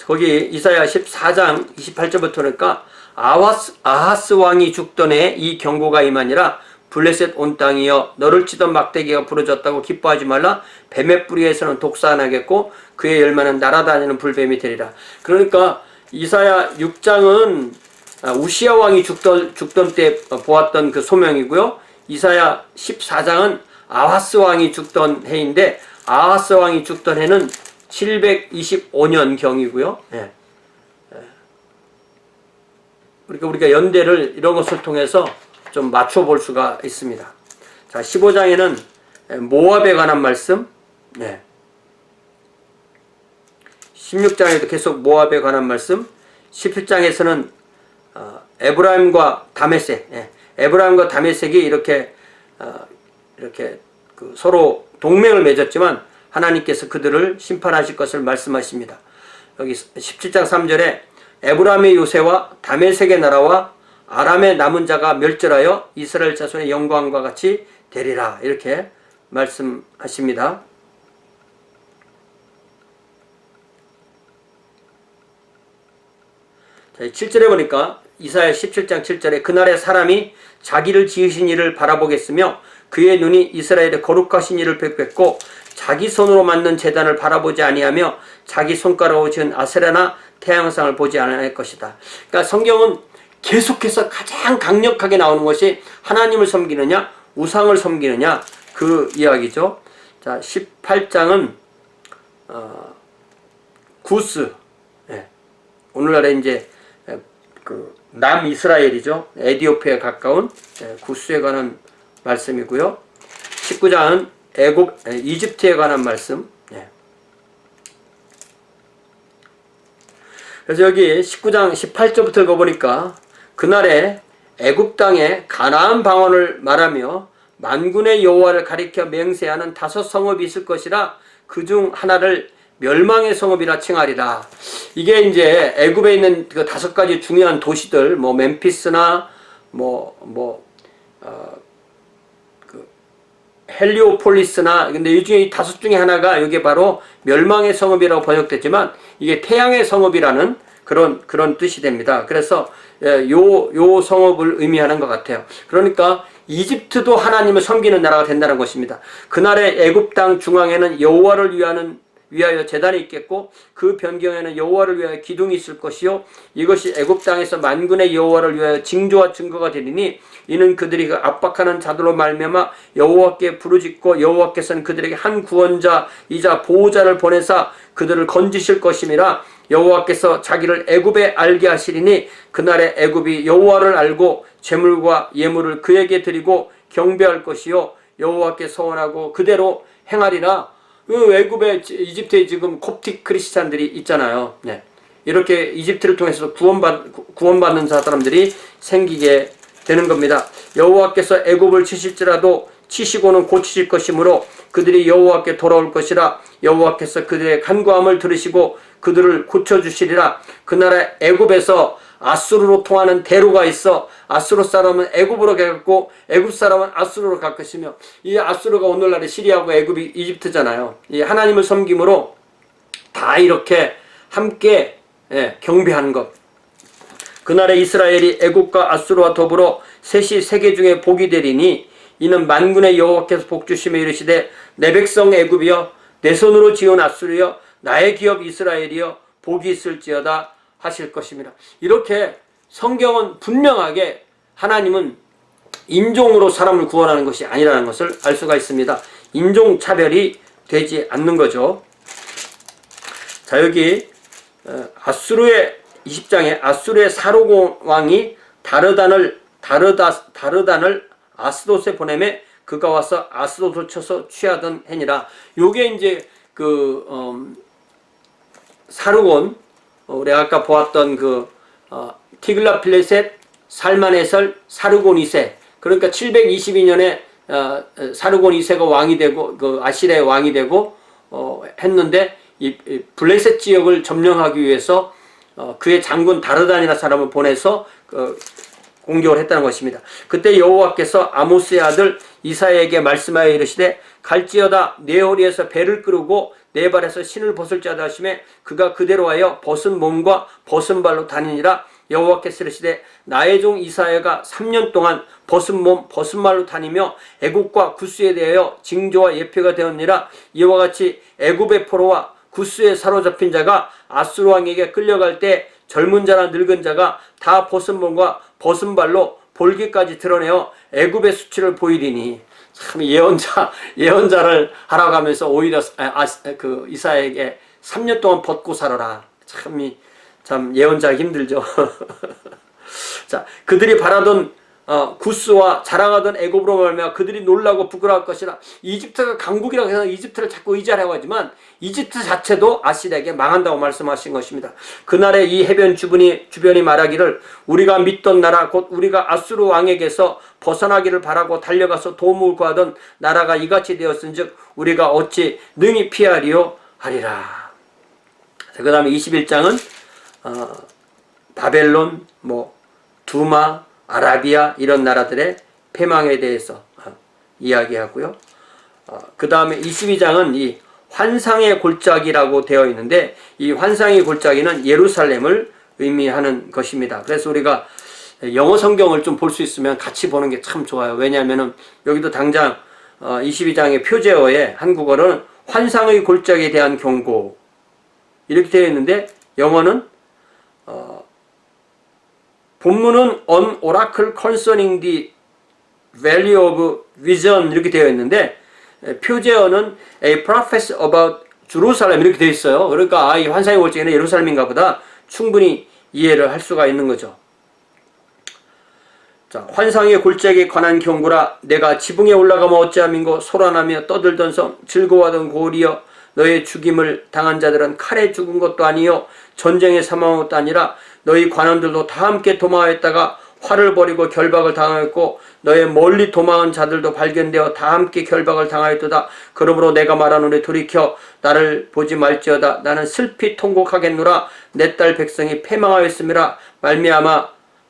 거기 이사야 14장 28절부터 그러니까 아하스 왕이 죽던 해에 이 경고가 임하니라. 블레셋 온 땅이여 너를 치던 막대기가 부러졌다고 기뻐하지 말라. 뱀의 뿌리에서는 독사가 나겠고 그의 열매는 날아다니는 불뱀이 되리라. 그러니까 이사야 6장은 우시야 왕이 죽던 때 보았던 그 소명이고요. 이사야 14장은 아하스 왕이 죽던 해인데 아하스 왕이 죽던 해는 725년 경이고요. 예. 그러니까 우리가 연대를 이런 것을 통해서 좀 맞춰볼 수가 있습니다. 자, 15장에는 모압에 관한 말씀, 16장에도 계속 모압에 관한 말씀, 17장에서는 에브라임과 다메섹, 에브라임과 다메섹이 이렇게 그 서로 동맹을 맺었지만 하나님께서 그들을 심판하실 것을 말씀하십니다. 여기 17장 3절에 에브라임의 요새와 다메섹의 나라와 아람의 남은 자가 멸절하여 이스라엘 자손의 영광과 같이 되리라. 이렇게 말씀하십니다. 자, 7절에 보니까 이사야 17장 7절에 그날에 사람이 자기를 지으신 이를 바라보겠으며 그의 눈이 이스라엘의 거룩하신 이를 뵙겠고 자기 손으로 만든 제단을 바라보지 아니하며 자기 손가락으로 지은 아세라나 태양상을 보지 않을 것이다. 그러니까 성경은 계속해서 가장 강력하게 나오는 것이 하나님을 섬기느냐 우상을 섬기느냐 그 이야기죠. 자, 18장은 구스, 오늘날에 이제 그 남이스라엘이죠. 에디오피아에 가까운 구스에 관한 말씀이고요. 19장은 이집트에 관한 말씀. 그래서 여기 19장 18절부터 읽어보니까 그날에 애굽 땅에 가나안 방언을 말하며 만군의 여호와를 가리켜 맹세하는 5 성읍이 있을 것이라 그중 하나를 멸망의 성읍이라 칭하리라. 이게 이제 애굽에 있는 그 5가지 중요한 도시들, 뭐 멤피스나 헬리오폴리스나, 근데 이 중에 이 5 중에 하나가 이게 바로 멸망의 성읍이라고 번역됐지만 이게 태양의 성읍이라는 그런 뜻이 됩니다. 그래서 요 성읍을 의미하는 것 같아요. 그러니까 이집트도 하나님을 섬기는 나라가 된다는 것입니다. 그날의 애굽 땅 중앙에는 여호와를 위하여 제단이 있겠고 그 변경에는 여호와를 위하여 기둥이 있을 것이요 이것이 애굽 땅에서 만군의 여호와를 위하여 징조와 증거가 되리니 이는 그들이 그 압박하는 자들로 말미암아 여호와께 부르짖고 여호와께서는 그들에게 한 구원자이자 보호자를 보내사 그들을 건지실 것임이라. 여호와께서 자기를 애굽에 알게 하시리니 그날에 애굽이 여호와를 알고 제물과 예물을 그에게 드리고 경배할 것이요 여호와께 서원하고 그대로 행하리라. 그 애굽에 이집트에 지금 콥틱 크리스찬들이 있잖아요. 이렇게 이집트를 통해서 구원받는 사람들이 생기게 되는 겁니다. 여호와께서 애굽을 치실지라도 치시고는 고치실 것이므로 그들이 여호와께 돌아올 것이라. 여호와께서 그들의 간구함을 들으시고 그들을 고쳐주시리라. 그 나라 애굽에서 아수르로 통하는 대로가 있어 아수르 사람은 애굽으로 가고 애굽 사람은 아수르로 갈 것이며 이 아수르가 오늘날의 시리아고 애굽이 이집트잖아요. 이 하나님을 섬김으로 다 이렇게 함께 경배하는 것. 그날에 이스라엘이 애굽과 아수르와 더불어 셋이 세계 중에 복이 되리니 이는 만군의 여호와께서 복주시며 이르시되 내 백성 애굽이여 내 손으로 지은 아수르여 나의 기업 이스라엘이여 복이 있을지어다 하실 것입니다. 이렇게 성경은 분명하게 하나님은 인종으로 사람을 구원하는 것이 아니라는 것을 알 수가 있습니다. 인종차별이 되지 않는 거죠. 자, 여기 아수르의 20장에 아수르의 사르곤 왕이 다르단을 아스돗에 보내매 그가 와서 아스돗을 쳐서 취하던 해니라. 요게 이제 사르곤, 우리 아까 보았던 티글라필레셋, 살만에설, 사르곤 2세. 그러니까 722년에 사르곤 2세가 왕이 되고 아시리아의 왕이 되고 했는데 이 블레셋 지역을 점령하기 위해서 그의 장군 다르단이라는 사람을 보내서 공격을 했다는 것입니다. 그때 여호와께서 아모스의 아들 이사야에게 말씀하여 이르시되 갈지어다 내 허리에서 배를 끄르고 내 발에서 신을 벗을지어다 하시매 그가 그대로 하여 벗은 몸과 벗은 발로 다니니라. 여호와께서 이르시되 나의 종 이사야가 3년 동안 벗은 몸 벗은 발로 다니며 애굽과 구스에 대하여 징조와 예표가 되었느니라. 이와 같이 애굽의 포로와 구스에 사로잡힌 자가 아수르 왕에게 끌려갈 때 젊은 자나 늙은 자가 다 벗은 몸과 벗은 발로 볼기까지 드러내어 애굽의 수치를 보이리니. 참 예언자를 하라고 하면서 오히려 이사야에게 3년 동안 벗고 살아라. 참 예언자가 힘들죠. 자, 그들이 바라던 구스와 자랑하던 애굽으로 말미암아 그들이 놀라고 부끄러울 것이라. 이집트가 강국이라고 해서 이집트를 자꾸 의지하려고 하지만 이집트 자체도 아시리아에게 망한다고 말씀하신 것입니다. 그날에 이 해변 주변이 말하기를 우리가 믿던 나라 곧 우리가 아수르 왕에게서 벗어나기를 바라고 달려가서 도움을 구하던 나라가 이같이 되었은즉 우리가 어찌 능히 피하리요 하리라. 그 다음에 21장은 바벨론, 두마, 아라비아 이런 나라들의 패망에 대해서 이야기하고요. 그 다음에 22장은 이 환상의 골짜기라고 되어 있는데 이 환상의 골짜기는 예루살렘을 의미하는 것입니다. 그래서 우리가 영어 성경을 좀 볼 수 있으면 같이 보는 게 참 좋아요. 왜냐하면 여기도 당장 22장의 표제어에 한국어로는 환상의 골짜기에 대한 경고 이렇게 되어 있는데 영어는 본문은 On Oracle Concerning the Valley of Vision 이렇게 되어 있는데 표제어는 A Prophecy About Jerusalem 이렇게 되어 있어요. 그러니까 이 환상의 골짜기는 예루살렘인가 보다 충분히 이해를 할 수가 있는 거죠. 자, 환상의 골짜기에 관한 경고라. 내가 지붕에 올라가면 어찌함인고 소란하며 떠들던 성 즐거워하던 고을이여 너의 죽임을 당한 자들은 칼에 죽은 것도 아니요 전쟁에 사망한 것도 아니라 너희 관원들도 다 함께 도망하였다가 활을 버리고 결박을 당하였고 너의 멀리 도망한 자들도 발견되어 다 함께 결박을 당하였도다. 그러므로 내가 말하노니 돌이켜 나를 보지 말지어다. 나는 슬피 통곡하겠노라. 내 딸 백성이 패망하였음이라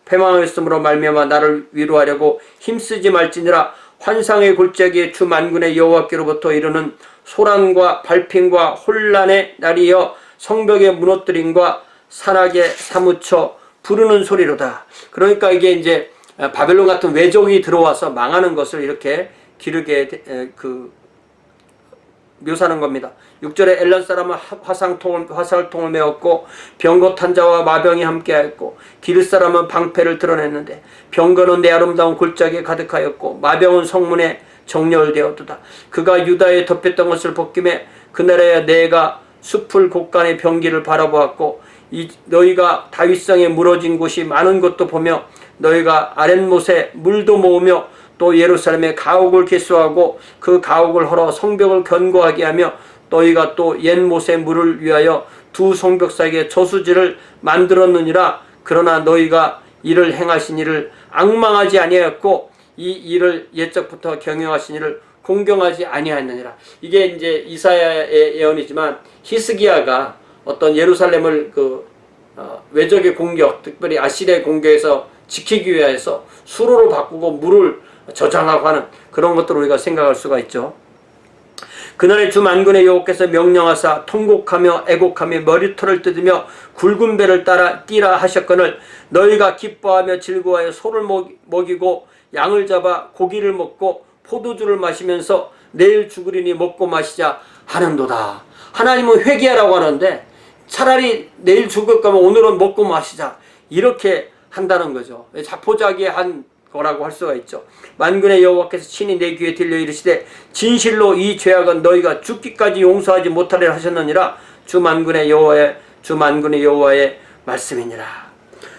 패망하였으므로 말미암아 나를 위로하려고 힘쓰지 말지니라. 환상의 골짜기에 주 만군의 여호와께로부터 이르는 소란과 발핀과 혼란의 날이여 성벽의 무너뜨림과 산악에 사무쳐 부르는 소리로다. 그러니까 이게 이제 바벨론 같은 외적이 들어와서 망하는 것을 이렇게 기르게 묘사하는 겁니다. 6절에 엘란 사람은 화살통을 메었고 병거 탄 자와 마병이 함께하였고 기르 사람은 방패를 드러냈는데 병거는 내 아름다운 골짜기에 가득하였고 마병은 성문에 정렬되었도다. 그가 유다에 덮였던 것을 벗김에 그날에 내가 숲을 곳간의 병기를 바라보았고 너희가 다윗성에 무너진 곳이 많은 것도 보며 너희가 아랫못에 물도 모으며 또 예루살렘에 가옥을 개수하고 그 가옥을 헐어 성벽을 견고하게 하며 너희가 또 옛못에 물을 위하여 두 성벽 사이에 저수지를 만들었느니라. 그러나 너희가 이를 행하신 이를 앙망하지 아니하였고 이 일을 옛적부터 경영하신 이를 공경하지 아니하였느니라. 이게 이제 이사야의 예언이지만 히스기야가 어떤 예루살렘을 외적의 공격, 특별히 아시리아의 공격에서 지키기 위해서 수로를 바꾸고 물을 저장하고 하는 그런 것들을 우리가 생각할 수가 있죠. 그날에 주 만군의 여호와께서 명령하사 통곡하며 애곡하며 머리털을 뜯으며 굵은 배를 따라 뛰라 하셨거늘 너희가 기뻐하며 즐거워하여 소를 먹이고 양을 잡아 고기를 먹고 포도주를 마시면서 내일 죽으리니 먹고 마시자 하는도다. 하나님은 회개하라고 하는데 차라리 내일 죽을 거면 오늘은 먹고 마시자. 이렇게 한다는 거죠. 자포자기한 거라고 할 수가 있죠. 만군의 여호와께서 친히 내 귀에 들려 이르시되 진실로 이 죄악은 너희가 죽기까지 용서하지 못하리라 하셨느니라. 주 만군의 여호와의 말씀이니라.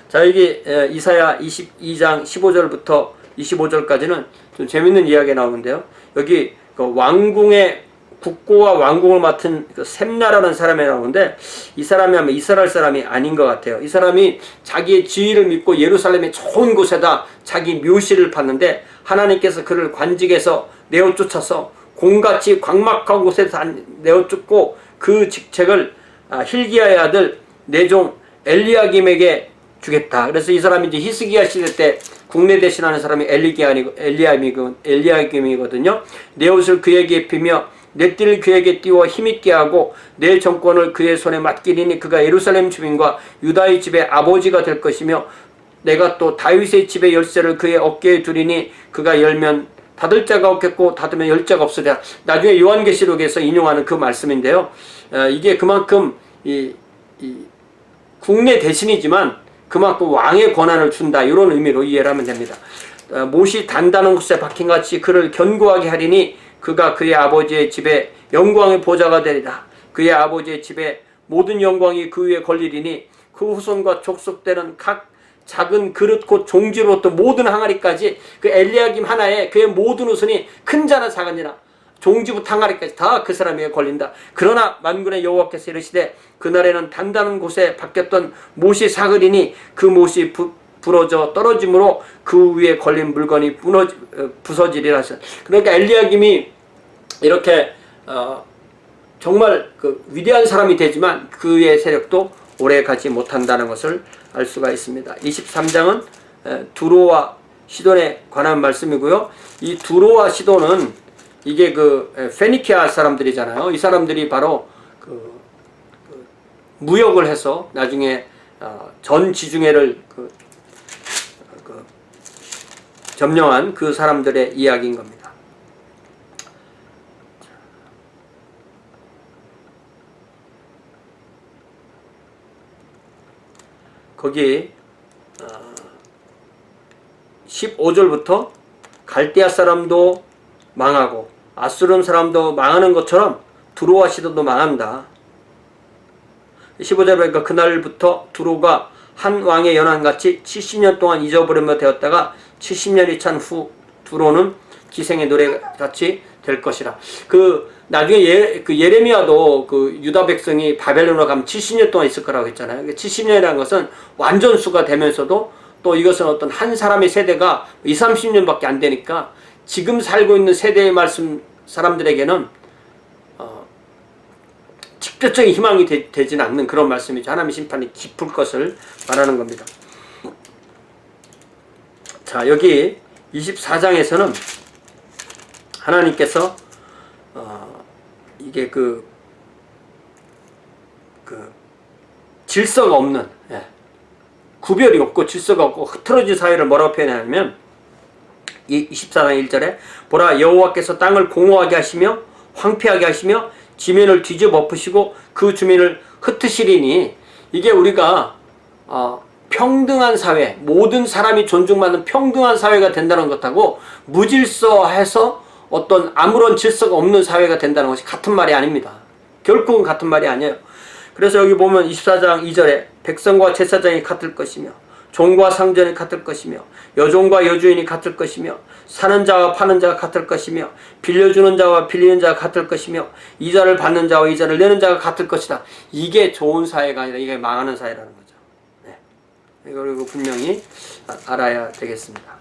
자, 여기 이사야 22장 15절부터 25절까지는 좀 재밌는 이야기가 나오는데요. 여기 그 왕궁의 국고와 왕궁을 맡은 그 셈나라는 사람이 나오는데, 이 사람이 아마 이스라엘 사람이 아닌 것 같아요. 이 사람이 자기의 지위를 믿고 예루살렘의 좋은 곳에다 자기 묘실을 팠는데, 하나님께서 그를 관직에서 내어쫓아서 공같이 광막한 곳에서 내어쫓고 그 직책을 hil기야의 아들 내종 엘리야김에게 주겠다. 그래서 이 사람이 이제 히스기야 시대 때 국내 대신하는 사람이 엘리야김이거든요. 내 옷을 그에게 입히며 내 띠를 그에게 띄워 힘있게 하고 내 정권을 그의 손에 맡기리니 그가 예루살렘 주민과 유다의 집의 아버지가 될 것이며, 내가 또 다윗의 집의 열쇠를 그의 어깨에 두리니 그가 열면 닫을 자가 없겠고 닫으면 열 자가 없으리라. 나중에 요한계시록에서 인용하는 그 말씀인데요. 이게 그만큼 이 국내 대신이지만 그만큼 왕의 권한을 준다, 이런 의미로 이해를 하면 됩니다. 못이 단단한 곳에 박힌 같이 그를 견고하게 하리니 그가 그의 아버지의 집에 영광의 보좌가 되리라. 그의 아버지의 집에 모든 영광이 그 위에 걸리리니 그 후손과 족속되는 각 작은 그릇 곧 종지로부터 모든 항아리까지 그 엘리야김 하나에 그의 모든 후손이 큰 자나 작은 자나 종지부터 항아리까지 다 그 사람에게 걸린다. 그러나 만군의 여호와께서 이르시되 그날에는 단단한 곳에 박혔던 못이 사그리니 그 못이 부러져 떨어짐으로 그 위에 걸린 물건이 부서지리라 하셨. 그러니까 엘리야김이 이렇게 정말 그 위대한 사람이 되지만 그의 세력도 오래 가지 못한다는 것을 알 수가 있습니다. 23장은 두로와 시돈에 관한 말씀이고요. 이 두로와 시돈은 이게 그 페니키아 사람들이잖아요. 이 사람들이 바로 그 무역을 해서 나중에 전 지중해를 점령한 그 사람들의 이야기인 겁니다. 거기 15절부터 갈대아 사람도 망하고 아수르 사람도 망하는 것처럼 두로와 시돈도 망한다. 15절에 보니까 그날부터 두로가 한 왕의 연한같이 70년 동안 잊어버리며 되었다가 70년이 찬 후 두로는 기생의 노래같이 될 것이라. 나중에 예레미야도 그 유다 백성이 바벨론으로 가면 70년 동안 있을 거라고 했잖아요. 70년이라는 것은 완전수가 되면서도 또 이것은 어떤 한 사람의 세대가 20, 30년밖에 안 되니까 지금 살고 있는 세대의 말씀 사람들에게는 직접적인 희망이 되지는 않는 그런 말씀이죠. 하나님의 심판이 깊을 것을 말하는 겁니다. 자, 여기 24장에서는 하나님께서 이게 질서가 없는, 구별이 없고 질서가 없고 흐트러진 사회를 뭐라고 표현하냐면, 이 24장 1절에 보라 여호와께서 땅을 공허하게 하시며 황폐하게 하시며 지면을 뒤집어 엎으시고 그 주민을 흩으시리니, 이게 우리가 평등한 사회, 모든 사람이 존중받는 평등한 사회가 된다는 것하고 무질서해서 어떤 아무런 질서가 없는 사회가 된다는 것이 같은 말이 아닙니다. 결국은 같은 말이 아니에요. 그래서 여기 보면 24장 2절에 백성과 제사장이 같을 것이며 종과 상전이 같을 것이며 여종과 여주인이 같을 것이며 사는 자와 파는 자가 같을 것이며 빌려주는 자와 빌리는 자가 같을 것이며 이자를 받는 자와 이자를 내는 자가 같을 것이다. 이게 좋은 사회가 아니라 이게 망하는 사회라는 거죠. 네. 이거 분명히 알아야 되겠습니다.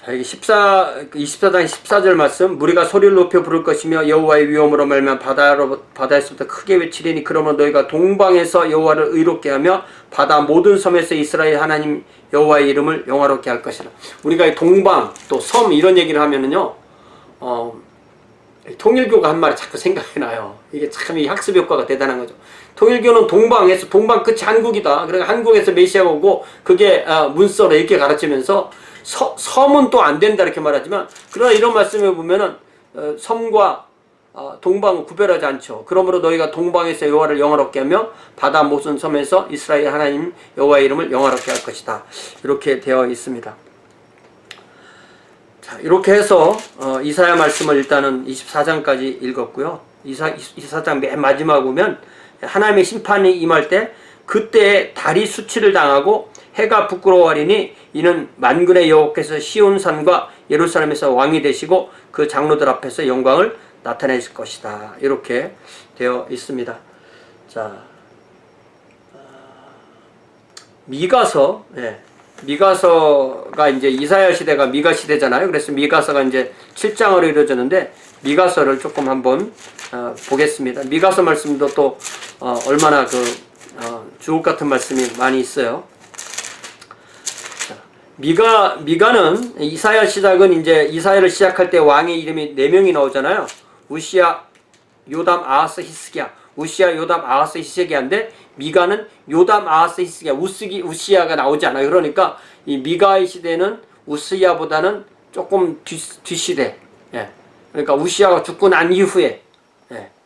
자, 여기 24장 14절 말씀. 무리가 소리를 높여 부를 것이며 여호와의 위엄으로 말면 바다에서부터 크게 외치리니 그러면 너희가 동방에서 여호와를 의롭게 하며 바다 모든 섬에서 이스라엘 하나님 여호와의 이름을 영화롭게 할 것이라. 우리가 동방 또 섬 이런 얘기를 하면은요, 통일교가 한 말이 자꾸 생각이 나요. 이게 참 이 학습 효과가 대단한 거죠. 통일교는 동방에서, 동방 끝이 한국이다. 그러니까 한국에서 메시아가 오고 그게 문서로 이렇게 가르치면서 섬은 또 안 된다 이렇게 말하지만, 그러나 이런 말씀에 보면은 섬과 동방은 구별하지 않죠. 그러므로 너희가 동방에서 여호와를 영화롭게 하며 바다 모든 섬에서 이스라엘 하나님 여호와의 이름을 영화롭게 할 것이다. 이렇게 되어 있습니다. 자, 이렇게 해서 이사야 말씀을 일단은 24장까지 읽었고요. 24장 맨 마지막 보면 하나님의 심판이 임할 때 그때에 달이 수치를 당하고 해가 부끄러워하리니 이는 만군의 여호와께서 시온산과 예루살렘에서 왕이 되시고 그 장로들 앞에서 영광을 나타내실 것이다. 이렇게 되어 있습니다. 자, 미가서, 미가서가 이제 이사야 시대가 미가 시대잖아요. 그래서 미가서가 이제 7장으로 이루어졌는데 미가서를 조금 한번 보겠습니다. 미가서 말씀도 또 얼마나 주옥 같은 말씀이 많이 있어요. 미가는 이사야 시작은 이제 이사야를 시작할 때 왕의 이름이 4명이 나오잖아요. 우시야, 요담, 아하스, 히스기야. 우시야, 요담, 아하스, 히스기야인데 미가는 요담, 아하스, 히스기야. 우시야가 나오지 않아요. 그러니까 이 미가의 시대는 우시야보다는 조금 뒷시대. 그러니까 우시야가 죽고 난 이후에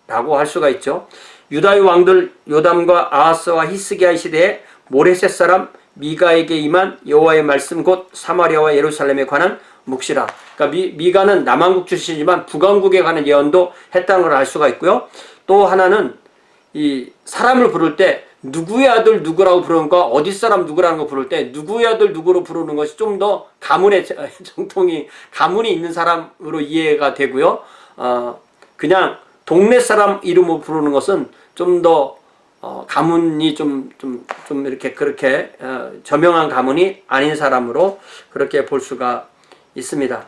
라고 할 수가 있죠. 유다의 왕들 요담과 아하스와 히스기야의 시대에 모레셋 사람 미가에게 임한 여호와의 말씀 곧 사마리아와 예루살렘에 관한 묵시라. 그러니까 미가는 남왕국 출신이지만 북왕국에 관한 예언도 했다는 걸 알 수가 있고요. 또 하나는 이 사람을 부를 때 누구의 아들 누구라고 부르는 거, 어디 사람 누구라는 거 부를 때 누구의 아들 누구로 부르는 것이 좀 더 가문의 정통이 가문이 있는 사람으로 이해가 되고요. 그냥 동네 사람 이름으로 부르는 것은 좀 더 가문이 좀 이렇게 그렇게 저명한 가문이 아닌 사람으로 그렇게 볼 수가 있습니다.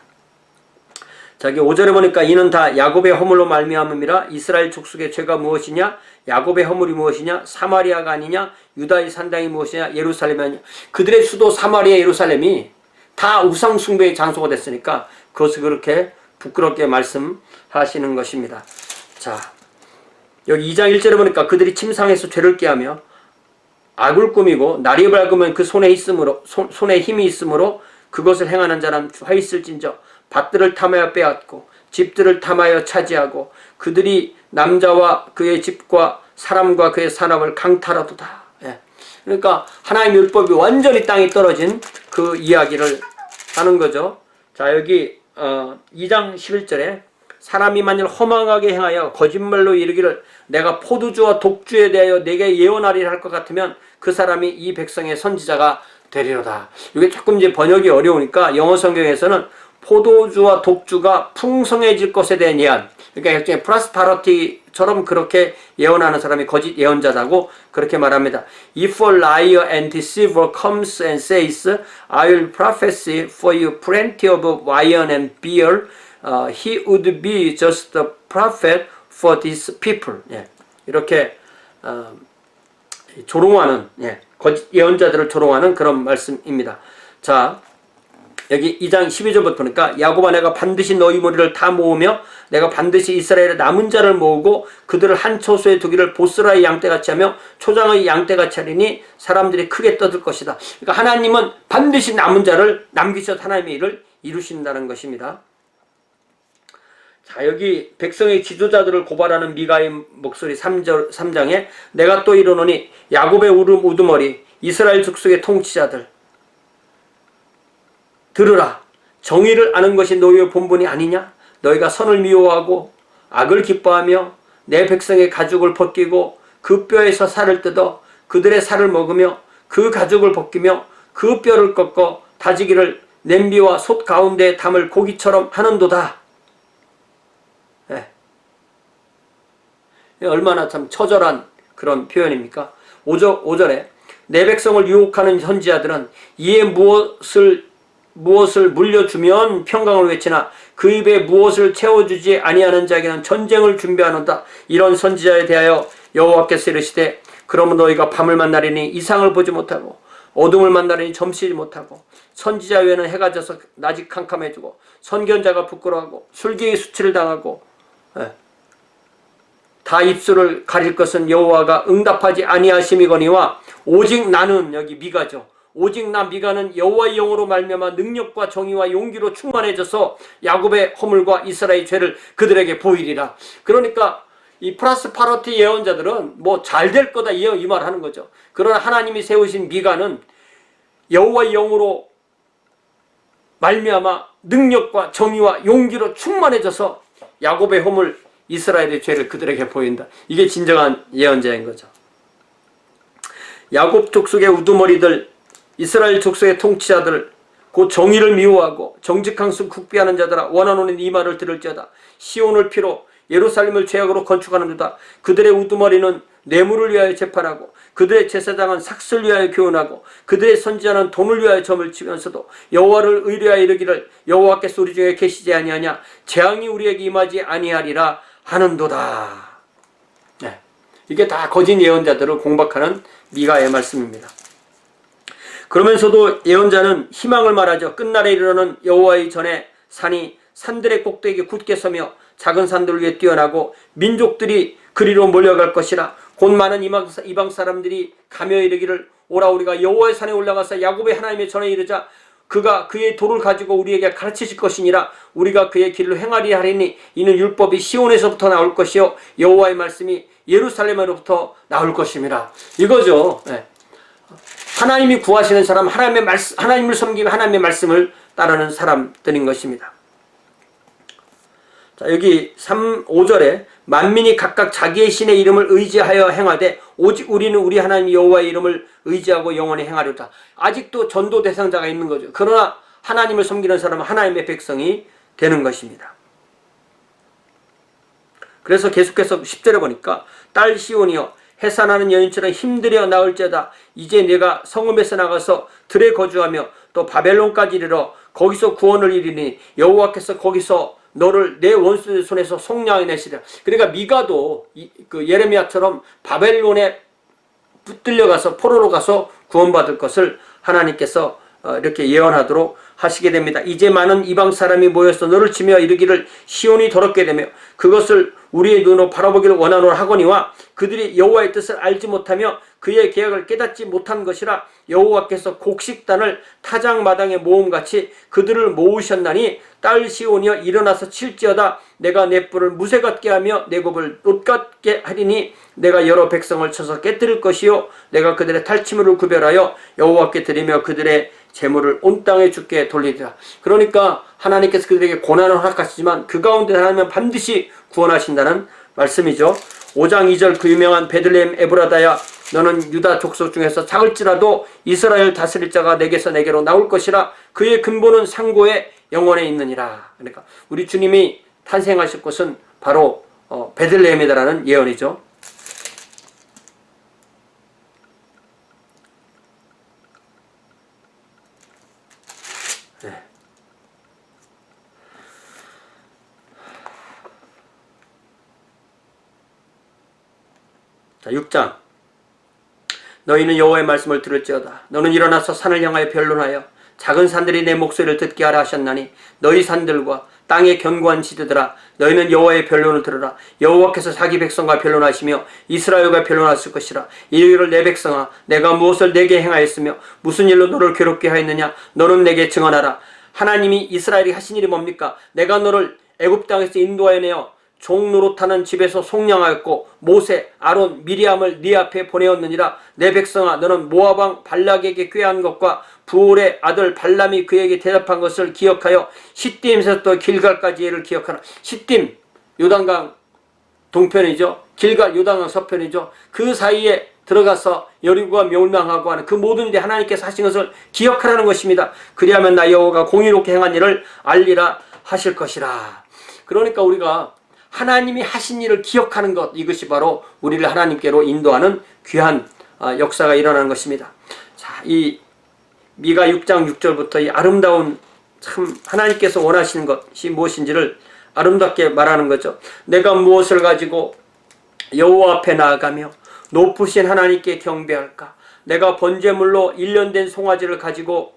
저기 5절에 보니까 이는 다 야곱의 허물로 말미암음이라. 이스라엘 족속의 죄가 무엇이냐? 야곱의 허물이 무엇이냐? 사마리아가 아니냐? 유다의 산당이 무엇이냐? 예루살렘이 아니냐? 그들의 수도 사마리아 예루살렘이 다 우상 숭배의 장소가 됐으니까 그것을 그렇게 부끄럽게 말씀하시는 것입니다. 자, 여기 2장 1절에 보니까 그들이 침상에서 죄를 깨하며 악을 꾸미고 날이 밝으면 그 손에 힘이 있으므로 그것을 행하는 자는 화 있을진저 밭들을 탐하여 빼앗고 집들을 탐하여 차지하고 그들이 남자와 그의 집과 사람과 그의 산업을 강탈하도다. 그러니까 하나님의 율법이 완전히 땅에 떨어진 그 이야기를 하는 거죠. 자, 여기 2장 11절에 사람이 만일 허망하게 행하여 거짓말로 이르기를 내가 포도주와 독주에 대하여 내게 예언하리라 할 것 같으면 그 사람이 이 백성의 선지자가 되리로다. 이게 조금 이제 번역이 어려우니까 영어 성경에서는 포도주와 독주가 풍성해질 것에 대한 예언, 그러니까 일종의 프라스파러티처럼 그렇게 예언하는 사람이 거짓 예언자다고 그렇게 말합니다. If a liar and deceiver comes and says, I will prophesy for you plenty of wine and beer, he would be just a prophet for these people. 이렇게 조롱하는, 거짓 예언자들을 조롱하는 그런 말씀입니다. 자, 여기 2장 12절부터 보니까 야곱아 내가 반드시 너희 무리를 다 모으며 내가 반드시 이스라엘의 남은 자를 모으고 그들을 한 처소에 두기를 보스라의 양떼같이 하며 초장의 양떼같이 하리니 사람들이 크게 떠들 것이다. 그러니까 하나님은 반드시 남은 자를 남기셔서 하나님의 일을 이루신다는 것입니다. 자, 여기 백성의 지도자들을 고발하는 미가의 목소리 3장에 내가 또 이르노니 야곱의 우두머리 이스라엘 족속의 통치자들 들으라. 정의를 아는 것이 너희의 본분이 아니냐? 너희가 선을 미워하고 악을 기뻐하며 내 백성의 가죽을 벗기고 그 뼈에서 살을 뜯어 그들의 살을 먹으며 그 가죽을 벗기며 그 뼈를 꺾어 다지기를 냄비와 솥 가운데에 담을 고기처럼 하는도다. 얼마나 참 처절한 그런 표현입니까? 5절에 내 백성을 유혹하는 선지자들은 이에 무엇을 물려주면 평강을 외치나 그 입에 무엇을 채워주지 아니하는 자에게는 전쟁을 준비하는다. 이런 선지자에 대하여 여호와께서 이르시되 그러면 너희가 밤을 만나리니 이상을 보지 못하고 어둠을 만나리니 점치지 못하고 선지자 외에는 해가 져서 낮이 캄캄해지고 선견자가 부끄러워하고 술기의 수치를 당하고 다 입술을 가릴 것은 여호와가 응답하지 아니하심이거니와 오직 나는 여기 미가죠. 오직 나 미가는 여호와의 영으로 말미암아 능력과 정의와 용기로 충만해져서 야곱의 허물과 이스라엘의 죄를 그들에게 보이리라. 그러니까 이 플러스 파로티 예언자들은 뭐 잘 될 거다 이 말 하는 거죠. 그러나 하나님이 세우신 미가는 여호와의 영으로 말미암아 능력과 정의와 용기로 충만해져서 야곱의 허물, 이스라엘의 죄를 그들에게 보인다. 이게 진정한 예언자인 거죠. 야곱 족속의 우두머리들, 이스라엘 족속의 통치자들, 곧 정의를 미워하고 정직함을 국비하는 자들아, 원하노니 이 말을 들을지어다. 시온을 피로 예루살렘을 죄악으로 건축하는 자다. 그들의 우두머리는 뇌물을 위하여 재판하고 그들의 제사장은 삭슬 위하여 교훈하고 그들의 선지자는 돈을 위하여 점을 치면서도 여호와를 의뢰하여 이르기를 여호와께서 우리 중에 계시지 아니하냐, 재앙이 우리에게 임하지 아니하리라 하는도다. 네. 이게 다 거짓 예언자들을 공박하는 미가의 말씀입니다. 그러면서도 예언자는 희망을 말하죠. 끝날에 이르러는 여호와의 전에 산이 산들의 꼭대기에 굳게 서며 작은 산들을 위해 뛰어나고 민족들이 그리로 몰려갈 것이라. 곧 많은 이방 사람들이 가며 이르기를 오라, 우리가 여호와의 산에 올라가서 야곱의 하나님의 전에 이르자. 그가 그의 도를 가지고 우리에게 가르치실 것이니라. 우리가 그의 길로 행하리 하리니 이는 율법이 시온에서부터 나올 것이요 여호와의 말씀이 예루살렘으로부터 나올 것임이라. 이거죠. 네. 하나님이 구하시는 사람, 하나님을 섬기며 하나님의 말씀을 따르는 사람들인 것입니다. 자, 여기 5절에 만민이 각각 자기의 신의 이름을 의지하여 행하되 오직 우리는 우리 하나님 여호와의 이름을 의지하고 영원히 행하리로다. 아직도 전도 대상자가 있는 거죠. 그러나 하나님을 섬기는 사람은 하나님의 백성이 되는 것입니다. 그래서 계속해서 10절에 보니까 딸 시온이여 해산하는 여인처럼 힘들여 나올지어다. 이제 내가 성읍에서 나가서 들에 거주하며 또 바벨론까지 이르러 거기서 구원을 이루니 여호와께서 거기서 너를 내 원수의 손에서 속량해 내시리라. 그러니까 미가도 그 예레미야처럼 바벨론에 붙들려가서 포로로 가서 구원받을 것을 하나님께서 이렇게 예언하도록 하시게 됩니다. 이제 많은 이방 사람이 모여서 너를 치며 이르기를 시온이 더럽게 되며 그것을 우리의 눈으로 바라보기를 원하노라 하거니와 그들이 여호와의 뜻을 알지 못하며 그의 계약을 깨닫지 못한 것이라. 여호와께서 곡식단을 타작마당에 모음같이 그들을 모으셨나니 딸 시온이여 일어나서 칠지어다. 내가 내 뿔을 무쇠 같게 하며 내 곱을 옷 같게 하리니 내가 여러 백성을 쳐서 깨뜨릴 것이요 내가 그들의 탈취물을 구별하여 여호와께 드리며 그들의 재물을 온 땅에 주께 돌리리라. 그러니까 하나님께서 그들에게 고난을 허락하시지만 그 가운데 하나님은 반드시 구원하신다는 말씀이죠. 5장 2절 그 유명한 베들레헴 에브라다야 너는 유다 족속 중에서 작을지라도 이스라엘 다스릴 자가 내게서 내게로 나올 것이라. 그의 근본은 상고의 영원에 있느니라. 그러니까 우리 주님이 탄생하실 곳은 바로 베들레헴이다라는 예언이죠. 네. 자, 6장 너희는 여호와의 말씀을 들을지어다. 너는 일어나서 산을 향하여 변론하여 작은 산들이 내 목소리를 듣게 하라 하셨나니 너희 산들과 땅의 견고한 지대들아 너희는 여호와의 변론을 들으라. 여호와께서 자기 백성과 변론하시며 이스라엘과 변론하실 것이라. 이르기를 내 백성아 내가 무엇을 내게 행하였으며 무슨 일로 너를 괴롭게 하였느냐. 너는 내게 증언하라. 하나님이 이스라엘이 하신 일이 뭡니까? 내가 너를 애굽 땅에서 인도하여 내어 종 노릇하는 집에서 속량하였고 모세, 아론, 미리암을 네 앞에 보내었느니라. 내 백성아 너는 모압 왕 발락에게 꾀한 것과 부올의 아들 발람이 그에게 대답한 것을 기억하여 시딤에서부터 길갈까지 이를 기억하라. 시딤 요단강 동편이죠. 길갈 요단강 서편이죠. 그 사이에 들어가서 여리고가 멸망하고 하는 그 모든 일이 하나님께서 하신 것을 기억하라는 것입니다. 그리하면 나 여호와가 공의롭게 행한 일을 알리라 하실 것이라. 그러니까 우리가 하나님이 하신 일을 기억하는 것, 이것이 바로 우리를 하나님께로 인도하는 귀한 역사가 일어나는 것입니다. 자, 이 미가 6장 6절부터 이 아름다운 참 하나님께서 원하시는 것이 무엇인지를 아름답게 말하는 거죠. 내가 무엇을 가지고 여호와 앞에 나아가며 높으신 하나님께 경배할까? 내가 번제물로 1년 된 송아지를 가지고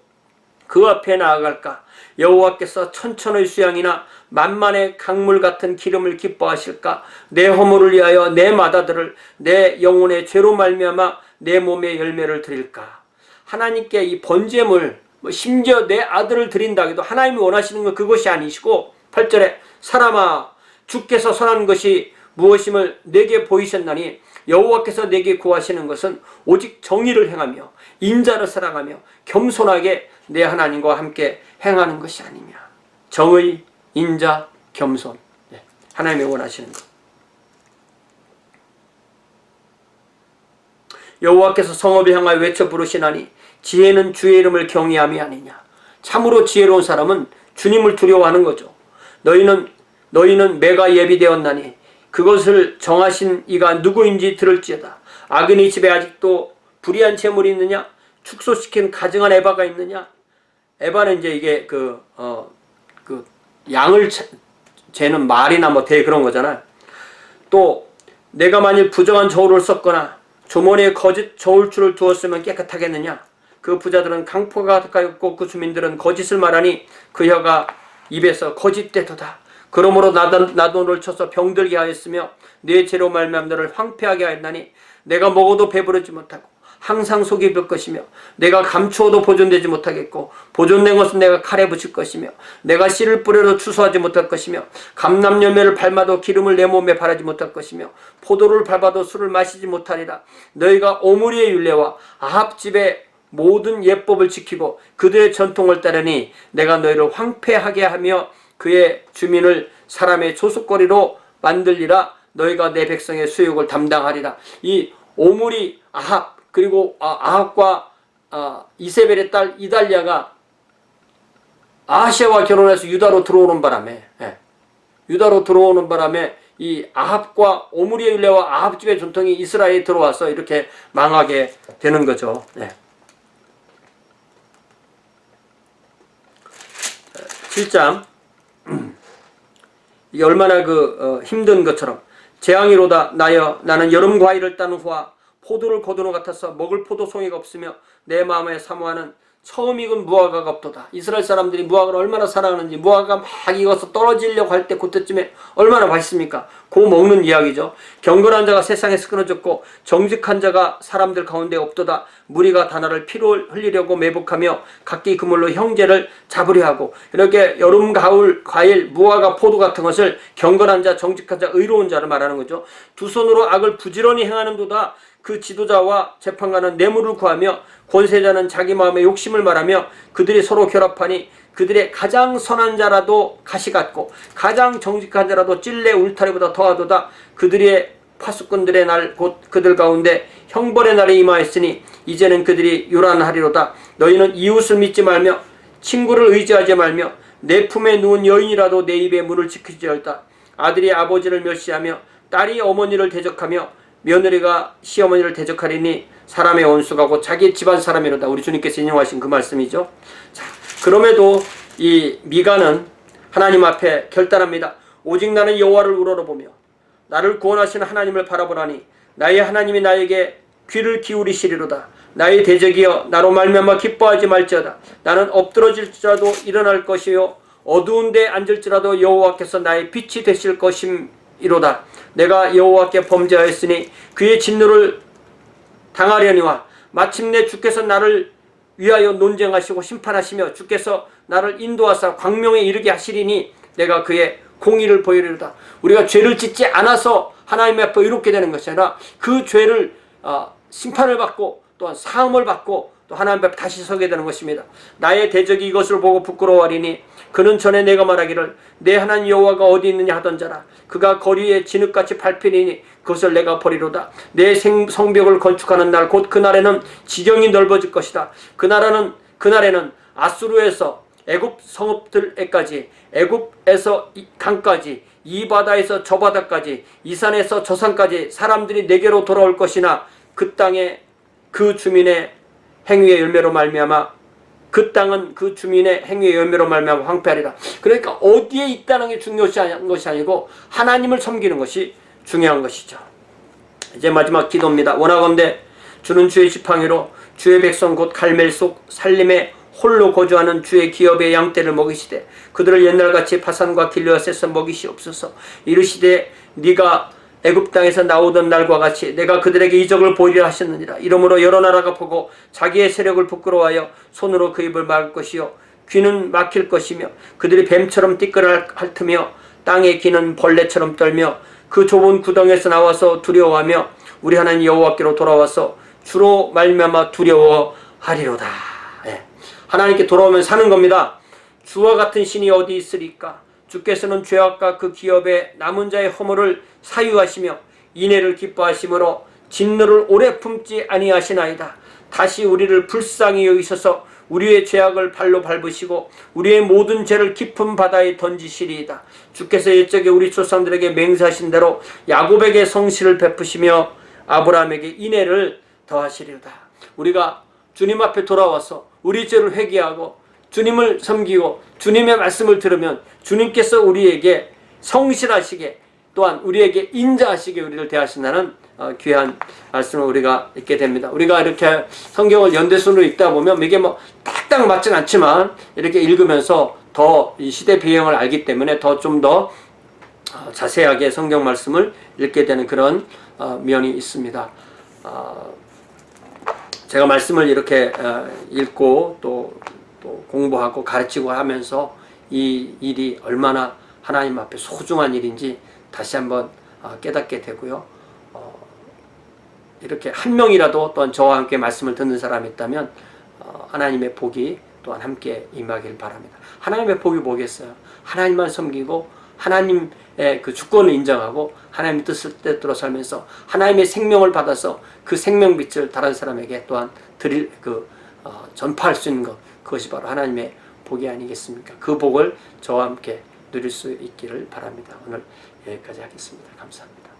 그 앞에 나아갈까? 여호와께서 천천의 수양이나 만만의 강물 같은 기름을 기뻐하실까? 내 허물을 위하여 내 마다들을 내 영혼의 죄로 말미암아 내 몸의 열매를 드릴까? 하나님께 이 번제물, 심지어 내 아들을 드린다 해도 하나님이 원하시는 건 그것이 아니시고 8절에 사람아 주께서 선한 것이 무엇임을 내게 보이셨나니 여호와께서 내게 구하시는 것은 오직 정의를 행하며 인자를 사랑하며 겸손하게 내 하나님과 함께 행하는 것이 아니냐. 정의, 인자, 겸손, 하나님이 원하시는 것. 여호와께서 성읍을 향하여 외쳐 부르시나니 지혜는 주의 이름을 경외함이 아니냐. 참으로 지혜로운 사람은 주님을 두려워하는 거죠. 너희는 매가 예비되었나니 그것을 정하신 이가 누구인지 들을지어다. 악인의 집에 아직도 불의한 재물이 있느냐? 축소시킨 가증한 에바가 있느냐? 에바는 이제 이게 양을 재는 말이나 뭐 대 그런 거잖아요. 또 내가 만일 부정한 저울을 썼거나 조머니에 거짓 저울줄을 두었으면 깨끗하겠느냐? 그 부자들은 강포가 가득하였고 그 주민들은 거짓을 말하니 그 혀가 입에서 거짓되도다. 그러므로 나돈을 쳐서 병들게 하였으며 내 죄로 말미암아 너를 황폐하게 하였나니 내가 먹어도 배부르지 못하고 항상 속이 byl 것이며 내가 감추어도 보존되지 못하겠고 보존된 것은 내가 칼에 붙일 것이며 내가 씨를 뿌려도 추수하지 못할 것이며 감람 열매를 밟아도 기름을 내 몸에 바르지 못할 것이며 포도를 밟아도 술을 마시지 못하리라. 너희가 오므리의 율례와 아합 집의 모든 예법을 지키고 그들의 전통을 따르니 내가 너희를 황폐하게 하며 그의 주민을 사람의 조속거리로 만들리라. 너희가 내 백성의 수욕을 담당하리라. 이 오므리, 아합, 그리고 아합과 이세벨의 딸 이달리아가 아하시아와 결혼해서 유다로 들어오는 바람에 이 아합과 오므리의 율례와 아합 집의 전통이 이스라엘에 들어와서 이렇게 망하게 되는 거죠. 7장 이게 얼마나 힘든 것처럼 재앙이로다 나여 나는 여름 과일을 따는 후와 포도를 거두는 것 같아서 먹을 포도송이가 없으며 내 마음에 사모하는 처음 익은 무화과가 없도다. 이스라엘 사람들이 무화과를 얼마나 사랑하는지 무화과가 막 익어서 떨어지려고 할 때 그때쯤에 얼마나 맛있습니까? 고 먹는 이야기죠. 경건한 자가 세상에서 끊어졌고 정직한 자가 사람들 가운데 없도다. 무리가 다나를 피로 흘리려고 매복하며 각기 그물로 형제를 잡으려 하고 이렇게 여름, 가을, 과일, 무화과, 포도 같은 것을 경건한 자, 정직한 자, 의로운 자를 말하는 거죠. 두 손으로 악을 부지런히 행하는도다. 그 지도자와 재판관은 뇌물을 구하며 권세자는 자기 마음의 욕심을 말하며 그들이 서로 결합하니 그들의 가장 선한 자라도 가시 같고 가장 정직한 자라도 찔레 울타리보다 더하도다. 그들의 파수꾼들의 날 곧 그들 가운데 형벌의 날이 임하였으니 이제는 그들이 요란하리로다. 너희는 이웃을 믿지 말며 친구를 의지하지 말며 내 품에 누운 여인이라도 내 입에 문을 지키지어다. 아들이 아버지를 멸시하며 딸이 어머니를 대적하며 며느리가 시어머니를 대적하리니 사람의 원수가 곧 자기 집안 사람이로다. 우리 주님께서 인용하신 그 말씀이죠. 자, 그럼에도 이 미가는 하나님 앞에 결단합니다. 오직 나는 여호와를 우러러보며 나를 구원하시는 하나님을 바라보나니 나의 하나님이 나에게 귀를 기울이시리로다. 나의 대적이여 나로 말미암아 기뻐하지 말지어다. 나는 엎드러질지라도 일어날 것이요 어두운 데 앉을지라도 여호와께서 나의 빛이 되실 것임이로다. 내가 여호와께 범죄하였으니 그의 진노를 당하려니와 마침내 주께서 나를 위하여 논쟁하시고 심판하시며 주께서 나를 인도하사 광명에 이르게 하시리니 내가 그의 공의를 보이리로다. 우리가 죄를 짓지 않아서 하나님 앞에 의롭게 되는 것이 아니라 그 죄를 심판을 받고 또한 사함을 받고 또 하나님 앞에 다시 서게 되는 것입니다. 나의 대적이 이것을 보고 부끄러워하리니 그는 전에 내가 말하기를 내 하나님 여호와가 어디 있느냐 하던 자라. 그가 거리에 진흙같이 밟히니 그것을 내가 버리로다. 내 성벽을 건축하는 날 곧 그날에는 지경이 넓어질 것이다. 그날에는 아수르에서 애굽 성읍들에까지 애굽에서 강까지 이 바다에서 저 바다까지 이 산에서 저 산까지 사람들이 내게로 돌아올 것이나 그 땅에 그 주민의 행위의 열매로 말미암아 그 땅은 그 주민의 행위의 열매로 말미암아 황폐하리라. 그러니까 어디에 있다는 게 중요한 것이 아니고 하나님을 섬기는 것이 중요한 것이죠. 이제 마지막 기도입니다. 원하건대 주는 주의 지팡이로 주의 백성 곧 갈멜 속 살림에 홀로 거주하는 주의 기업의 양떼를 먹이시되 그들을 옛날같이 바산과 길르앗에서 먹이시옵소서. 이르시되 네가 애굽 땅에서 나오던 날과 같이 내가 그들에게 이적을 보이려 하셨느니라. 이러므로 여러 나라가 보고 자기의 세력을 부끄러워하여 손으로 그 입을 막을 것이요 귀는 막힐 것이며 그들이 뱀처럼 띠끌을 핥으며 땅의 기는 벌레처럼 떨며 그 좁은 구덩이에서 나와서 두려워하며 우리 하나님 여호와께로 돌아와서 주로 말미암아 두려워하리로다. 예. 하나님께 돌아오면 사는 겁니다. 주와 같은 신이 어디 있으리까? 주께서는 죄악과 그 기업에 남은 자의 허물을 사유하시며 인애를 기뻐하심으로 진노를 오래 품지 아니하시나이다. 다시 우리를 불쌍히 여기셔서 우리의 죄악을 발로 밟으시고 우리의 모든 죄를 깊은 바다에 던지시리이다. 주께서 옛적에 우리 조상들에게 맹세하신 대로 야곱에게 성실을 베푸시며 아브라함에게 인애를 더하시리로다. 우리가 주님 앞에 돌아와서 우리 죄를 회개하고 주님을 섬기고 주님의 말씀을 들으면 주님께서 우리에게 성실하시게 또한 우리에게 인자하시게 우리를 대하신다는 귀한 말씀을 우리가 읽게 됩니다. 우리가 이렇게 성경을 연대순으로 읽다 보면 이게 뭐 딱딱 맞진 않지만 이렇게 읽으면서 더 이 시대 배경을 알기 때문에 더 좀 더 자세하게 성경 말씀을 읽게 되는 그런 면이 있습니다. 제가 말씀을 이렇게 읽고 또 공부하고 가르치고 하면서 이 일이 얼마나 하나님 앞에 소중한 일인지 다시 한번 깨닫게 되고요. 이렇게 한 명이라도 또한 저와 함께 말씀을 듣는 사람이 있다면 하나님의 복이 또한 함께 임하길 바랍니다. 하나님의 복이 뭐겠어요? 하나님만 섬기고 하나님의 그 주권을 인정하고 하나님의 뜻을 뜻대로 살면서 하나님의 생명을 받아서 그 생명빛을 다른 사람에게 또한 전파할 수 있는 것, 그것이 바로 하나님의 복이 아니겠습니까? 그 복을 저와 함께 누릴 수 있기를 바랍니다. 오늘 여기까지 하겠습니다. 감사합니다.